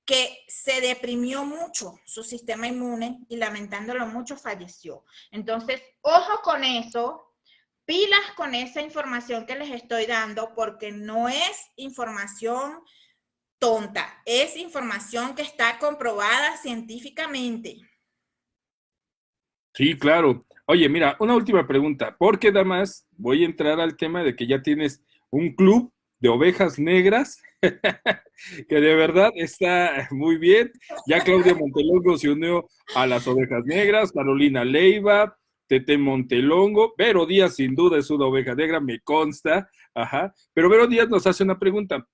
S2: que se deprimió mucho su sistema inmune y, lamentándolo mucho, falleció. Entonces, ojo con eso, pilas con esa información que les estoy dando, porque no es información tonta, es información que está comprobada científicamente.
S1: sí, claro. Oye, mira, una última pregunta, porque además voy a entrar al tema de que ya tienes un club de ovejas negras, que de verdad está muy bien. Ya Claudia Montelongo se unió a las ovejas negras, Carolina Leiva, Tete Montelongo, Vero Díaz sin duda es una oveja negra, me consta, ajá. Pero Vero Díaz nos hace una pregunta.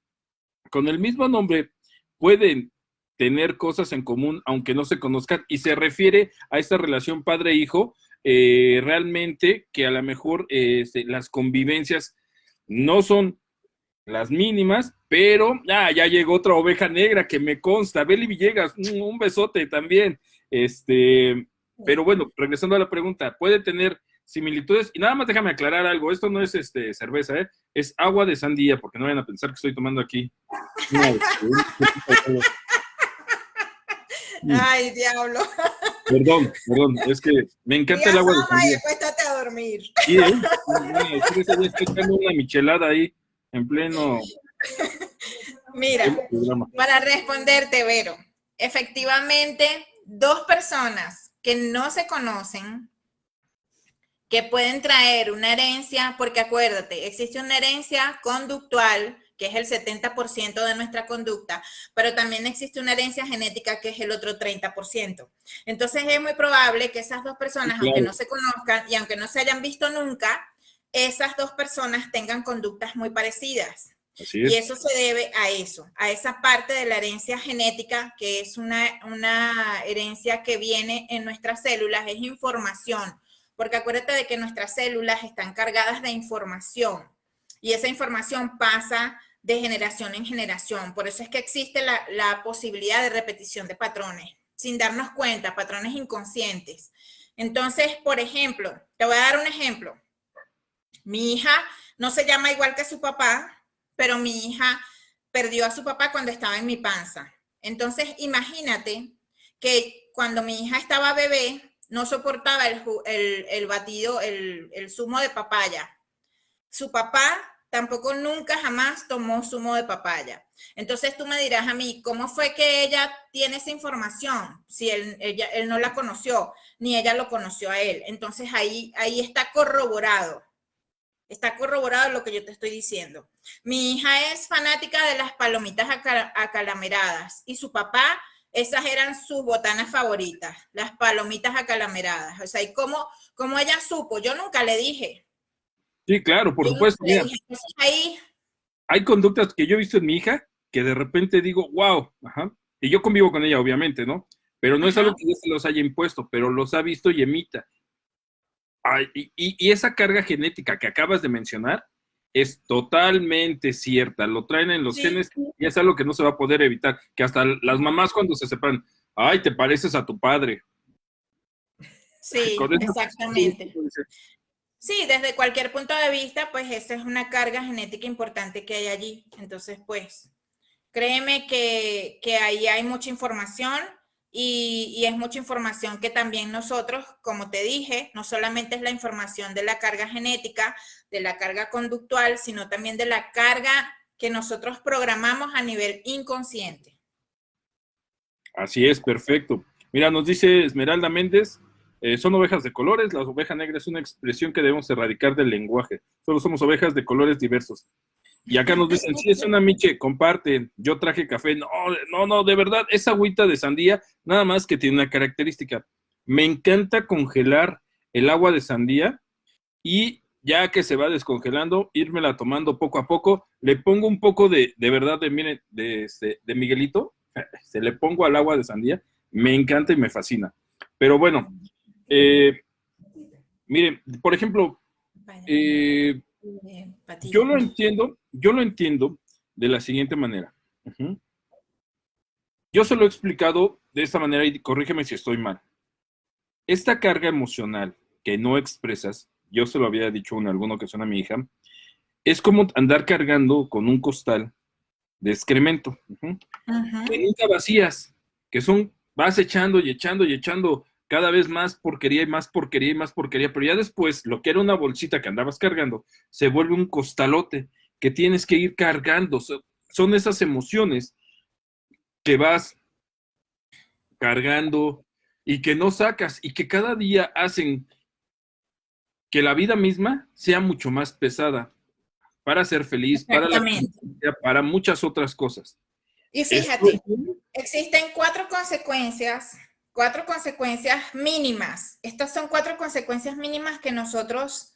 S1: Con el mismo nombre pueden tener cosas en común aunque no se conozcan, y se refiere a esta relación padre-hijo, realmente que a lo mejor las convivencias no son las mínimas, pero ya llegó otra oveja negra que me consta, Beli Villegas, un besote también, pero bueno, regresando a la pregunta, puede tener similitudes, y nada más déjame aclarar algo, esto no es cerveza, es agua de sandía, porque no vayan a pensar que estoy tomando aquí
S2: Ay, diablo.
S1: perdón, es que me encanta
S2: Día
S1: el agua de
S2: fama y
S1: sandía.
S2: acuéstate a dormir.
S1: Sí, ¿eh? Ya estoy echando una michelada ahí en pleno
S2: Mira,
S1: programa.
S2: para responderte, Vero, efectivamente, dos personas que no se conocen, que pueden traer una herencia, porque acuérdate, existe una herencia conductual, que es el 70% de nuestra conducta, pero también existe una herencia genética, que es el otro 30%. Entonces es muy probable que esas dos
S1: Sí,
S2: personas, aunque
S1: claro,
S2: no se conozcan y aunque no se hayan visto nunca, esas dos personas tengan conductas muy parecidas.
S1: así
S2: Y
S1: es.
S2: eso se debe a eso, a esa parte de la herencia genética, que es una herencia que viene en nuestras células, es información, porque acuérdate de que nuestras células están cargadas de información, y esa información pasa de generación en generación. Por eso es que existe la posibilidad de repetición de patrones, sin darnos cuenta, patrones inconscientes. Entonces, por ejemplo, te voy a dar un ejemplo. Mi hija no se llama igual que su papá, pero mi hija perdió a su papá cuando estaba en mi panza. Entonces, imagínate que cuando mi hija estaba bebé, no soportaba el batido, el zumo de papaya. Su papá tampoco nunca jamás tomó zumo de papaya. Entonces tú me dirás a mí, ¿cómo fue que ella tiene esa información? Si él no la conoció, ni ella lo conoció a él. Entonces ahí está corroborado. Está corroborado lo que yo te estoy diciendo. Mi hija es fanática de las palomitas acalameradas y su papá, esas eran sus botanas favoritas, las palomitas acalameradas. O sea, ¿y cómo ella supo? Yo nunca le dije.
S1: Sí, claro, por supuesto. Mira,
S2: ahí
S1: hay conductas que yo he visto en mi hija que de repente digo, wow, ajá. Y yo convivo con ella, obviamente, ¿no? Pero no es algo que ella se los haya impuesto, pero los ha visto y emita. Ay, y esa carga genética que acabas de mencionar es totalmente cierta. Lo traen en los genes y es algo que no se va a poder evitar. Que hasta las mamás cuando se separan, ay, te pareces a tu padre.
S2: Sí, exactamente. Sí, desde cualquier punto de vista, pues esa es una carga genética importante que hay allí. Entonces, pues, créeme que ahí hay mucha información y es mucha información que también nosotros, como te dije, no solamente es la información de la carga genética, de la carga conductual, sino también de la carga que nosotros programamos a nivel inconsciente.
S1: Así es, perfecto. Mira, nos dice Esmeralda Méndez, son ovejas de colores, la oveja negra es una expresión que debemos erradicar del lenguaje. Solo somos ovejas de colores diversos. Y acá nos dicen, sí, es una miche, comparte, yo traje café. No, de verdad, esa agüita de sandía, nada más que tiene una característica. Me encanta congelar el agua de sandía y ya que se va descongelando, írmela tomando poco a poco. Le pongo un poco de verdad, miren, de Miguelito, se le pongo al agua de sandía, me encanta y me fascina. Pero bueno, miren, por ejemplo, yo lo entiendo de la siguiente manera. Yo se lo he explicado de esta manera y corrígeme si estoy mal. Esta carga emocional que no expresas, yo se lo había dicho en alguna ocasión a mi hija, es como andar cargando con un costal de excremento, que nunca vacías, que vas echando y echando y echando cada vez más porquería y más porquería y más porquería, pero ya después lo que era una bolsita que andabas cargando se vuelve un costalote que tienes que ir cargando. Son esas emociones que vas cargando y que no sacas y que cada día hacen que la vida misma sea mucho más pesada para ser feliz, para la familia, para muchas otras cosas.
S2: Y fíjate, existen cuatro consecuencias mínimas. Estas son 4 consecuencias mínimas que nosotros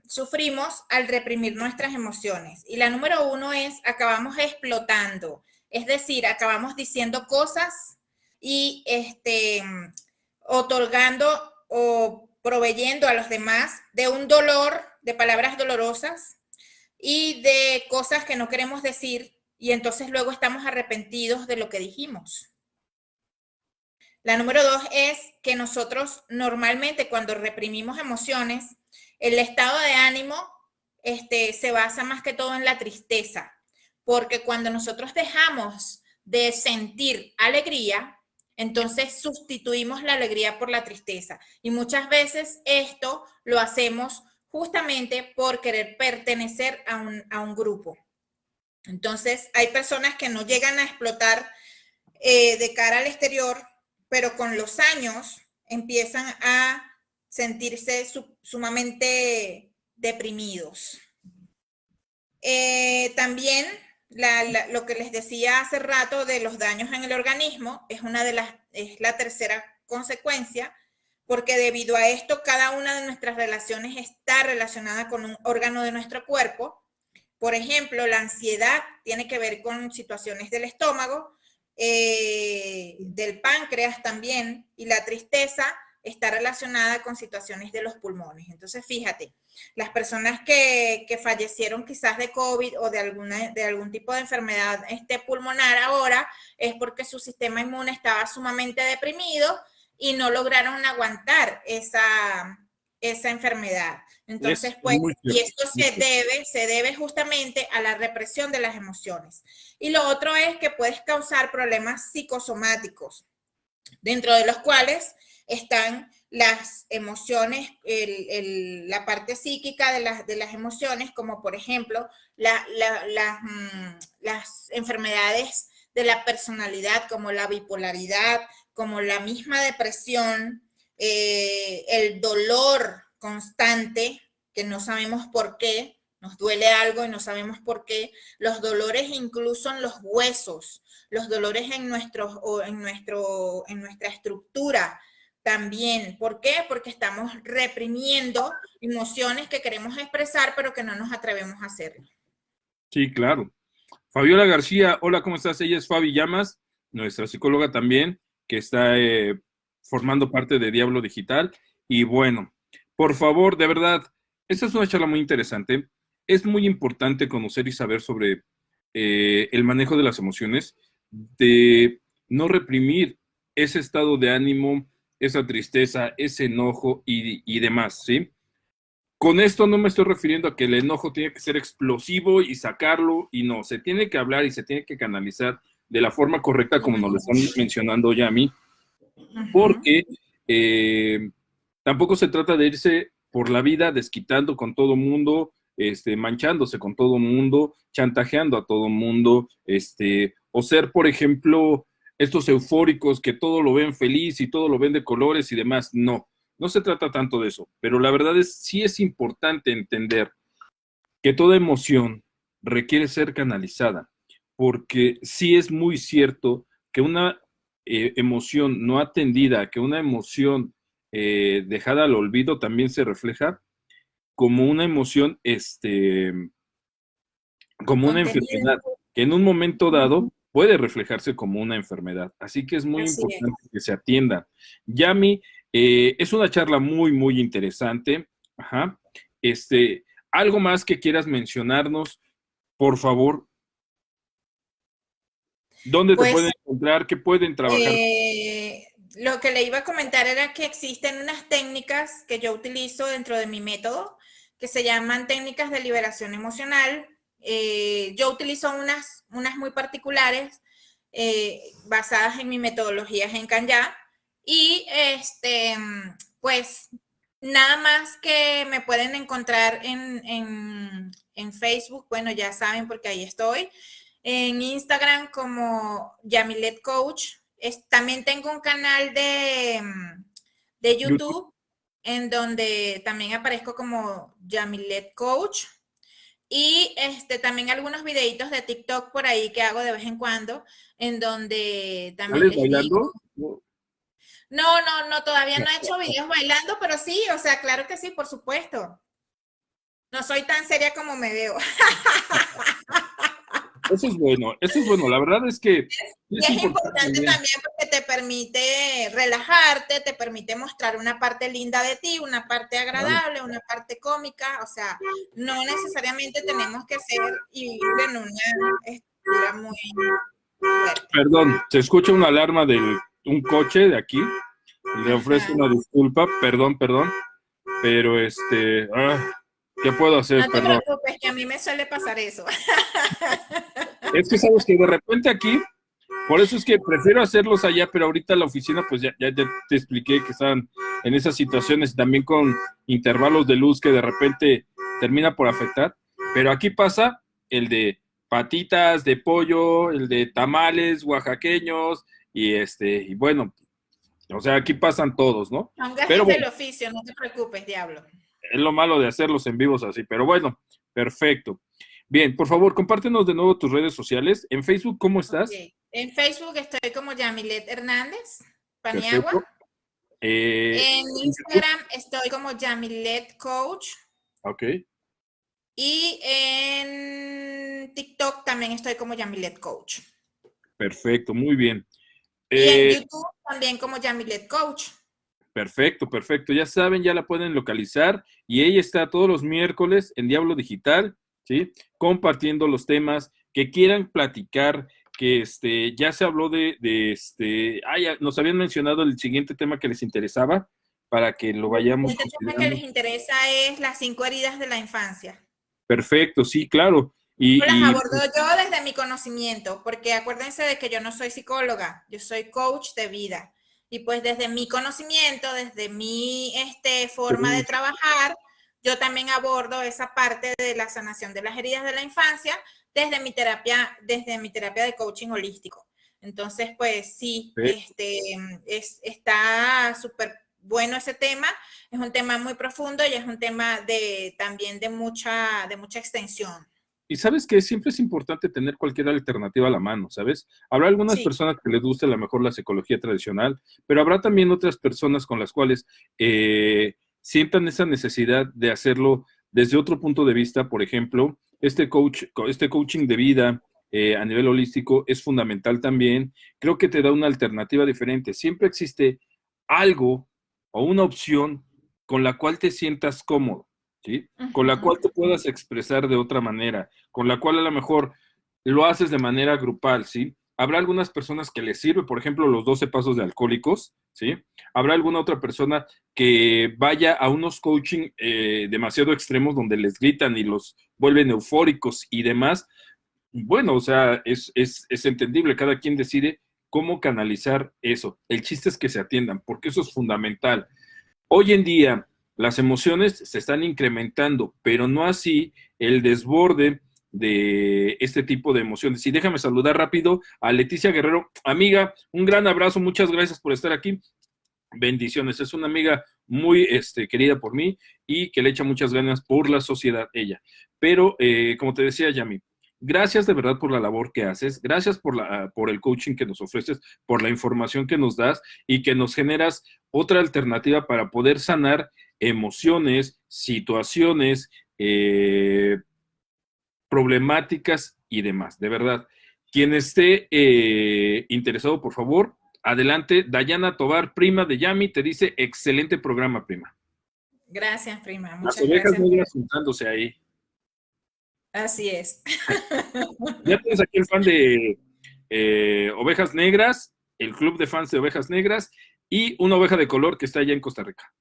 S2: sufrimos al reprimir nuestras emociones. Y la número 1 es, acabamos explotando. Es decir, acabamos diciendo cosas y otorgando o proveyendo a los demás de un dolor, de palabras dolorosas y de cosas que no queremos decir, y entonces luego estamos arrepentidos de lo que dijimos. La número 2 es que nosotros normalmente cuando reprimimos emociones, el estado de ánimo se basa más que todo en la tristeza, porque cuando nosotros dejamos de sentir alegría, entonces sustituimos la alegría por la tristeza. Y muchas veces esto lo hacemos justamente por querer pertenecer a un grupo. Entonces, hay personas que no llegan a explotar de cara al exterior, pero con los años empiezan a sentirse sumamente deprimidos. También lo que les decía hace rato de los daños en el organismo es la tercera consecuencia, porque debido a esto cada una de nuestras relaciones está relacionada con un órgano de nuestro cuerpo. Por ejemplo, la ansiedad tiene que ver con situaciones del estómago, del páncreas también, y la tristeza está relacionada con situaciones de los pulmones. Entonces, fíjate, las personas que fallecieron quizás de COVID o de algún tipo de enfermedad pulmonar ahora es porque su sistema inmune estaba sumamente deprimido y no lograron aguantar esa enfermedad. Entonces, pues, y esto se debe justamente a la represión de las emociones. Y lo otro es que puedes causar problemas psicosomáticos, dentro de los cuales están las emociones, la parte psíquica de las emociones, como por ejemplo las enfermedades de la personalidad, como la bipolaridad, como la misma depresión, el dolor constante, que no sabemos por qué, nos duele algo y no sabemos por qué, los dolores incluso en los huesos, los dolores en nuestra estructura también. ¿Por qué? Porque estamos reprimiendo emociones que queremos expresar, pero que no nos atrevemos a hacerlo.
S1: Sí, claro. Fabiola García, hola, ¿cómo estás? Ella es Fabi Llamas, nuestra psicóloga también, que está formando parte de Diablo Digital. Y bueno, por favor, de verdad, esta es una charla muy interesante. Es muy importante conocer y saber sobre el manejo de las emociones, de no reprimir ese estado de ánimo, esa tristeza, ese enojo y demás, ¿sí? Con esto no me estoy refiriendo a que el enojo tiene que ser explosivo y sacarlo, y no, se tiene que hablar y se tiene que canalizar de la forma correcta como nos lo están mencionando ya a mí, porque tampoco se trata de irse por la vida desquitando con todo mundo, manchándose con todo mundo, chantajeando a todo mundo, o ser, por ejemplo, estos eufóricos que todo lo ven feliz y todo lo ven de colores y demás. No, no se trata tanto de eso, pero la verdad es, sí es importante entender que toda emoción requiere ser canalizada, porque sí es muy cierto que una emoción no atendida, que una emoción dejada al olvido también se refleja como una emoción, como una enfermedad, que en un momento dado puede reflejarse como una enfermedad. Así que es muy importante que se atienda. Yami, es una charla muy, muy interesante. Ajá. Algo más que quieras mencionarnos, por favor. ¿Dónde te pueden encontrar? ¿Qué pueden trabajar?
S2: Lo que le iba a comentar era que existen unas técnicas que yo utilizo dentro de mi método que se llaman técnicas de liberación emocional. Yo utilizo unas muy particulares basadas en mi metodología Genkanya y pues nada más que me pueden encontrar en Facebook, bueno, ya saben porque ahí estoy, en Instagram como Yamilet Coach. También tengo un canal de YouTube en donde también aparezco como Yamilet Coach. Y también algunos videitos de TikTok por ahí que hago de vez en cuando, en donde también les
S1: bailando?
S2: digo. No, todavía no he hecho videos bailando, pero sí, o sea, claro que sí, por supuesto. No soy tan seria como me veo.
S1: Eso es bueno, la verdad es que
S2: es importante también porque te permite relajarte, te permite mostrar una parte linda de ti, una parte agradable, una parte cómica, o sea, no necesariamente tenemos que ser y vivir en una estructura muy fuerte.
S1: Perdón, se escucha una alarma de un coche de aquí, le ofrezco una disculpa, perdón, pero ¿qué puedo hacer?
S2: No te preocupes, que a mí me suele pasar eso.
S1: Es que sabes que de repente aquí, por eso es que prefiero hacerlos allá, pero ahorita la oficina, pues ya te expliqué que están en esas situaciones, también con intervalos de luz que de repente termina por afectar, pero aquí pasa el de patitas de pollo, el de tamales oaxaqueños, y bueno, o sea, aquí pasan todos, ¿no?
S2: Son gajes del oficio, no te preocupes, diablo.
S1: Es lo malo de hacerlos en vivos así, pero bueno, perfecto. Bien, por favor, compártenos de nuevo tus redes sociales. En Facebook, ¿cómo estás?
S2: Okay. En Facebook estoy como Yamilet Hernández, Paniagua. En Instagram estoy como Yamilet Coach.
S1: Ok.
S2: Y en TikTok también estoy como Yamilet Coach.
S1: Perfecto, muy bien.
S2: Y en YouTube también como Yamilet Coach.
S1: Perfecto, perfecto. Ya saben, ya la pueden localizar y ella está todos los miércoles en Diablo Digital, ¿sí? Compartiendo los temas que quieran platicar, que ya se habló ya nos habían mencionado el siguiente tema que les interesaba para que lo vayamos
S2: El tema que
S1: considerando.
S2: les interesa es las 5 heridas de la infancia.
S1: Perfecto, sí, claro.
S2: Las
S1: Y
S2: abordo yo desde mi conocimiento, porque acuérdense de que yo no soy psicóloga, yo soy coach de vida. Y pues desde mi conocimiento, desde mi forma de trabajar, yo también abordo esa parte de la sanación de las heridas de la infancia desde mi terapia de coaching holístico. Entonces, pues sí, está súper bueno ese tema. Es un tema muy profundo y es un tema también de mucha extensión.
S1: Y sabes que siempre es importante tener cualquier alternativa a la mano, ¿sabes? Habrá algunas
S2: Sí.
S1: personas que les guste a lo mejor la psicología tradicional, pero habrá también otras personas con las cuales sientan esa necesidad de hacerlo desde otro punto de vista. Por ejemplo, este coaching de vida a nivel holístico es fundamental también. Creo que te da una alternativa diferente. Siempre existe algo o una opción con la cual te sientas cómodo, ¿sí? Con la cual te puedas expresar de otra manera, con la cual a lo mejor lo haces de manera grupal, ¿sí? Habrá algunas personas que les sirve, por ejemplo, los 12 pasos de alcohólicos, ¿sí? Habrá alguna otra persona que vaya a unos coaching demasiado extremos donde les gritan y los vuelven eufóricos y demás. Bueno, o sea, es entendible, cada quien decide cómo canalizar eso. El chiste es que se atiendan, porque eso es fundamental. Hoy en día las emociones se están incrementando, pero no así el desborde de este tipo de emociones. Y déjame saludar rápido a Leticia Guerrero. Amiga, un gran abrazo, muchas gracias por estar aquí. Bendiciones, es una amiga muy querida por mí y que le echa muchas ganas por la sociedad ella. Pero, como te decía, Yami, gracias de verdad por la labor que haces, gracias por el coaching que nos ofreces, por la información que nos das y que nos generas otra alternativa para poder sanar emociones, situaciones, problemáticas y demás. De verdad, quien esté interesado, por favor, adelante. Dayana Tobar, prima de Yami, te dice excelente programa, prima.
S2: Gracias, prima.
S1: Las
S2: Muchas
S1: ovejas
S2: gracias.
S1: negras juntándose ahí.
S2: Así es.
S1: Ya tienes aquí el fan de Ovejas Negras, el club de fans de Ovejas Negras y una oveja de color que está allá en Costa Rica.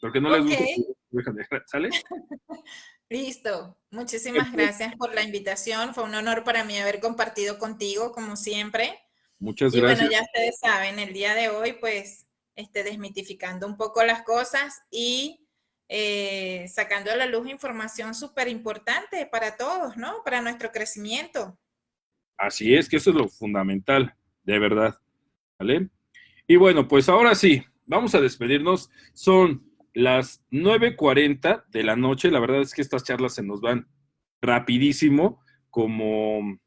S1: Porque no les gusta ovejas negras, ¿sale?
S2: Listo. Muchísimas gracias por la invitación. Fue un honor para mí haber compartido contigo, como siempre.
S1: Muchas
S2: Y bueno,
S1: gracias.
S2: ya ustedes saben, el día de hoy, pues, desmitificando un poco las cosas y sacando a la luz información súper importante para todos, ¿no? Para nuestro crecimiento.
S1: Así es, que eso es lo fundamental, de verdad. ¿Vale? Y bueno, pues ahora sí, vamos a despedirnos. Son las 9:40 de la noche. La verdad es que estas charlas se nos van rapidísimo,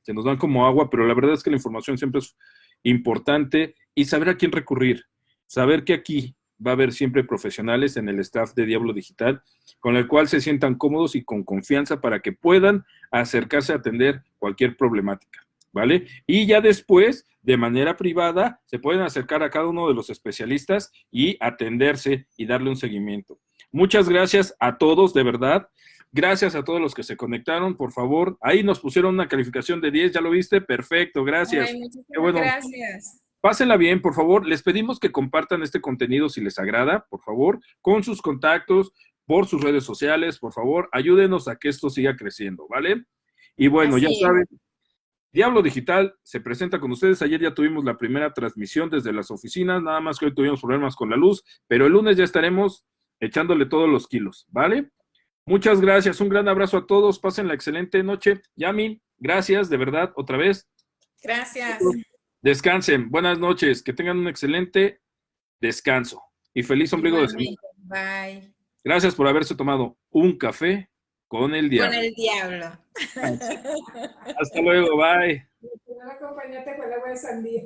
S1: se nos van como agua, pero la verdad es que la información siempre es importante y saber a quién recurrir. Saber que aquí va a haber siempre profesionales en el staff de Diablo Digital, con el cual se sientan cómodos y con confianza para que puedan acercarse a atender cualquier problemática. ¿Vale? Y ya después, de manera privada, se pueden acercar a cada uno de los especialistas y atenderse y darle un seguimiento. Muchas gracias a todos, de verdad. Gracias a todos los que se conectaron, por favor. Ahí nos pusieron una calificación de 10, ¿ya lo viste? Perfecto, gracias.
S2: Ay, muchísimas
S1: Qué bueno.
S2: gracias.
S1: Pásenla bien, por favor. Les pedimos que compartan este contenido si les agrada, por favor, con sus contactos, por sus redes sociales, por favor. Ayúdenos a que esto siga creciendo, ¿vale? Y bueno, ya saben. Diablo Digital se presenta con ustedes. Ayer ya tuvimos la primera transmisión desde las oficinas, nada más que hoy tuvimos problemas con la luz, pero el lunes ya estaremos echándole todos los kilos, ¿vale? Muchas gracias, un gran abrazo a todos, pasen la excelente noche. Yami, gracias, de verdad, otra vez.
S2: Gracias.
S1: Descansen, buenas noches, que tengan un excelente descanso y feliz ombligo de semana.
S2: Bye.
S1: Gracias por haberse tomado un café con el diablo.
S2: Con el diablo.
S1: Hasta luego, bye.
S2: No acompañaste con agua de sandía.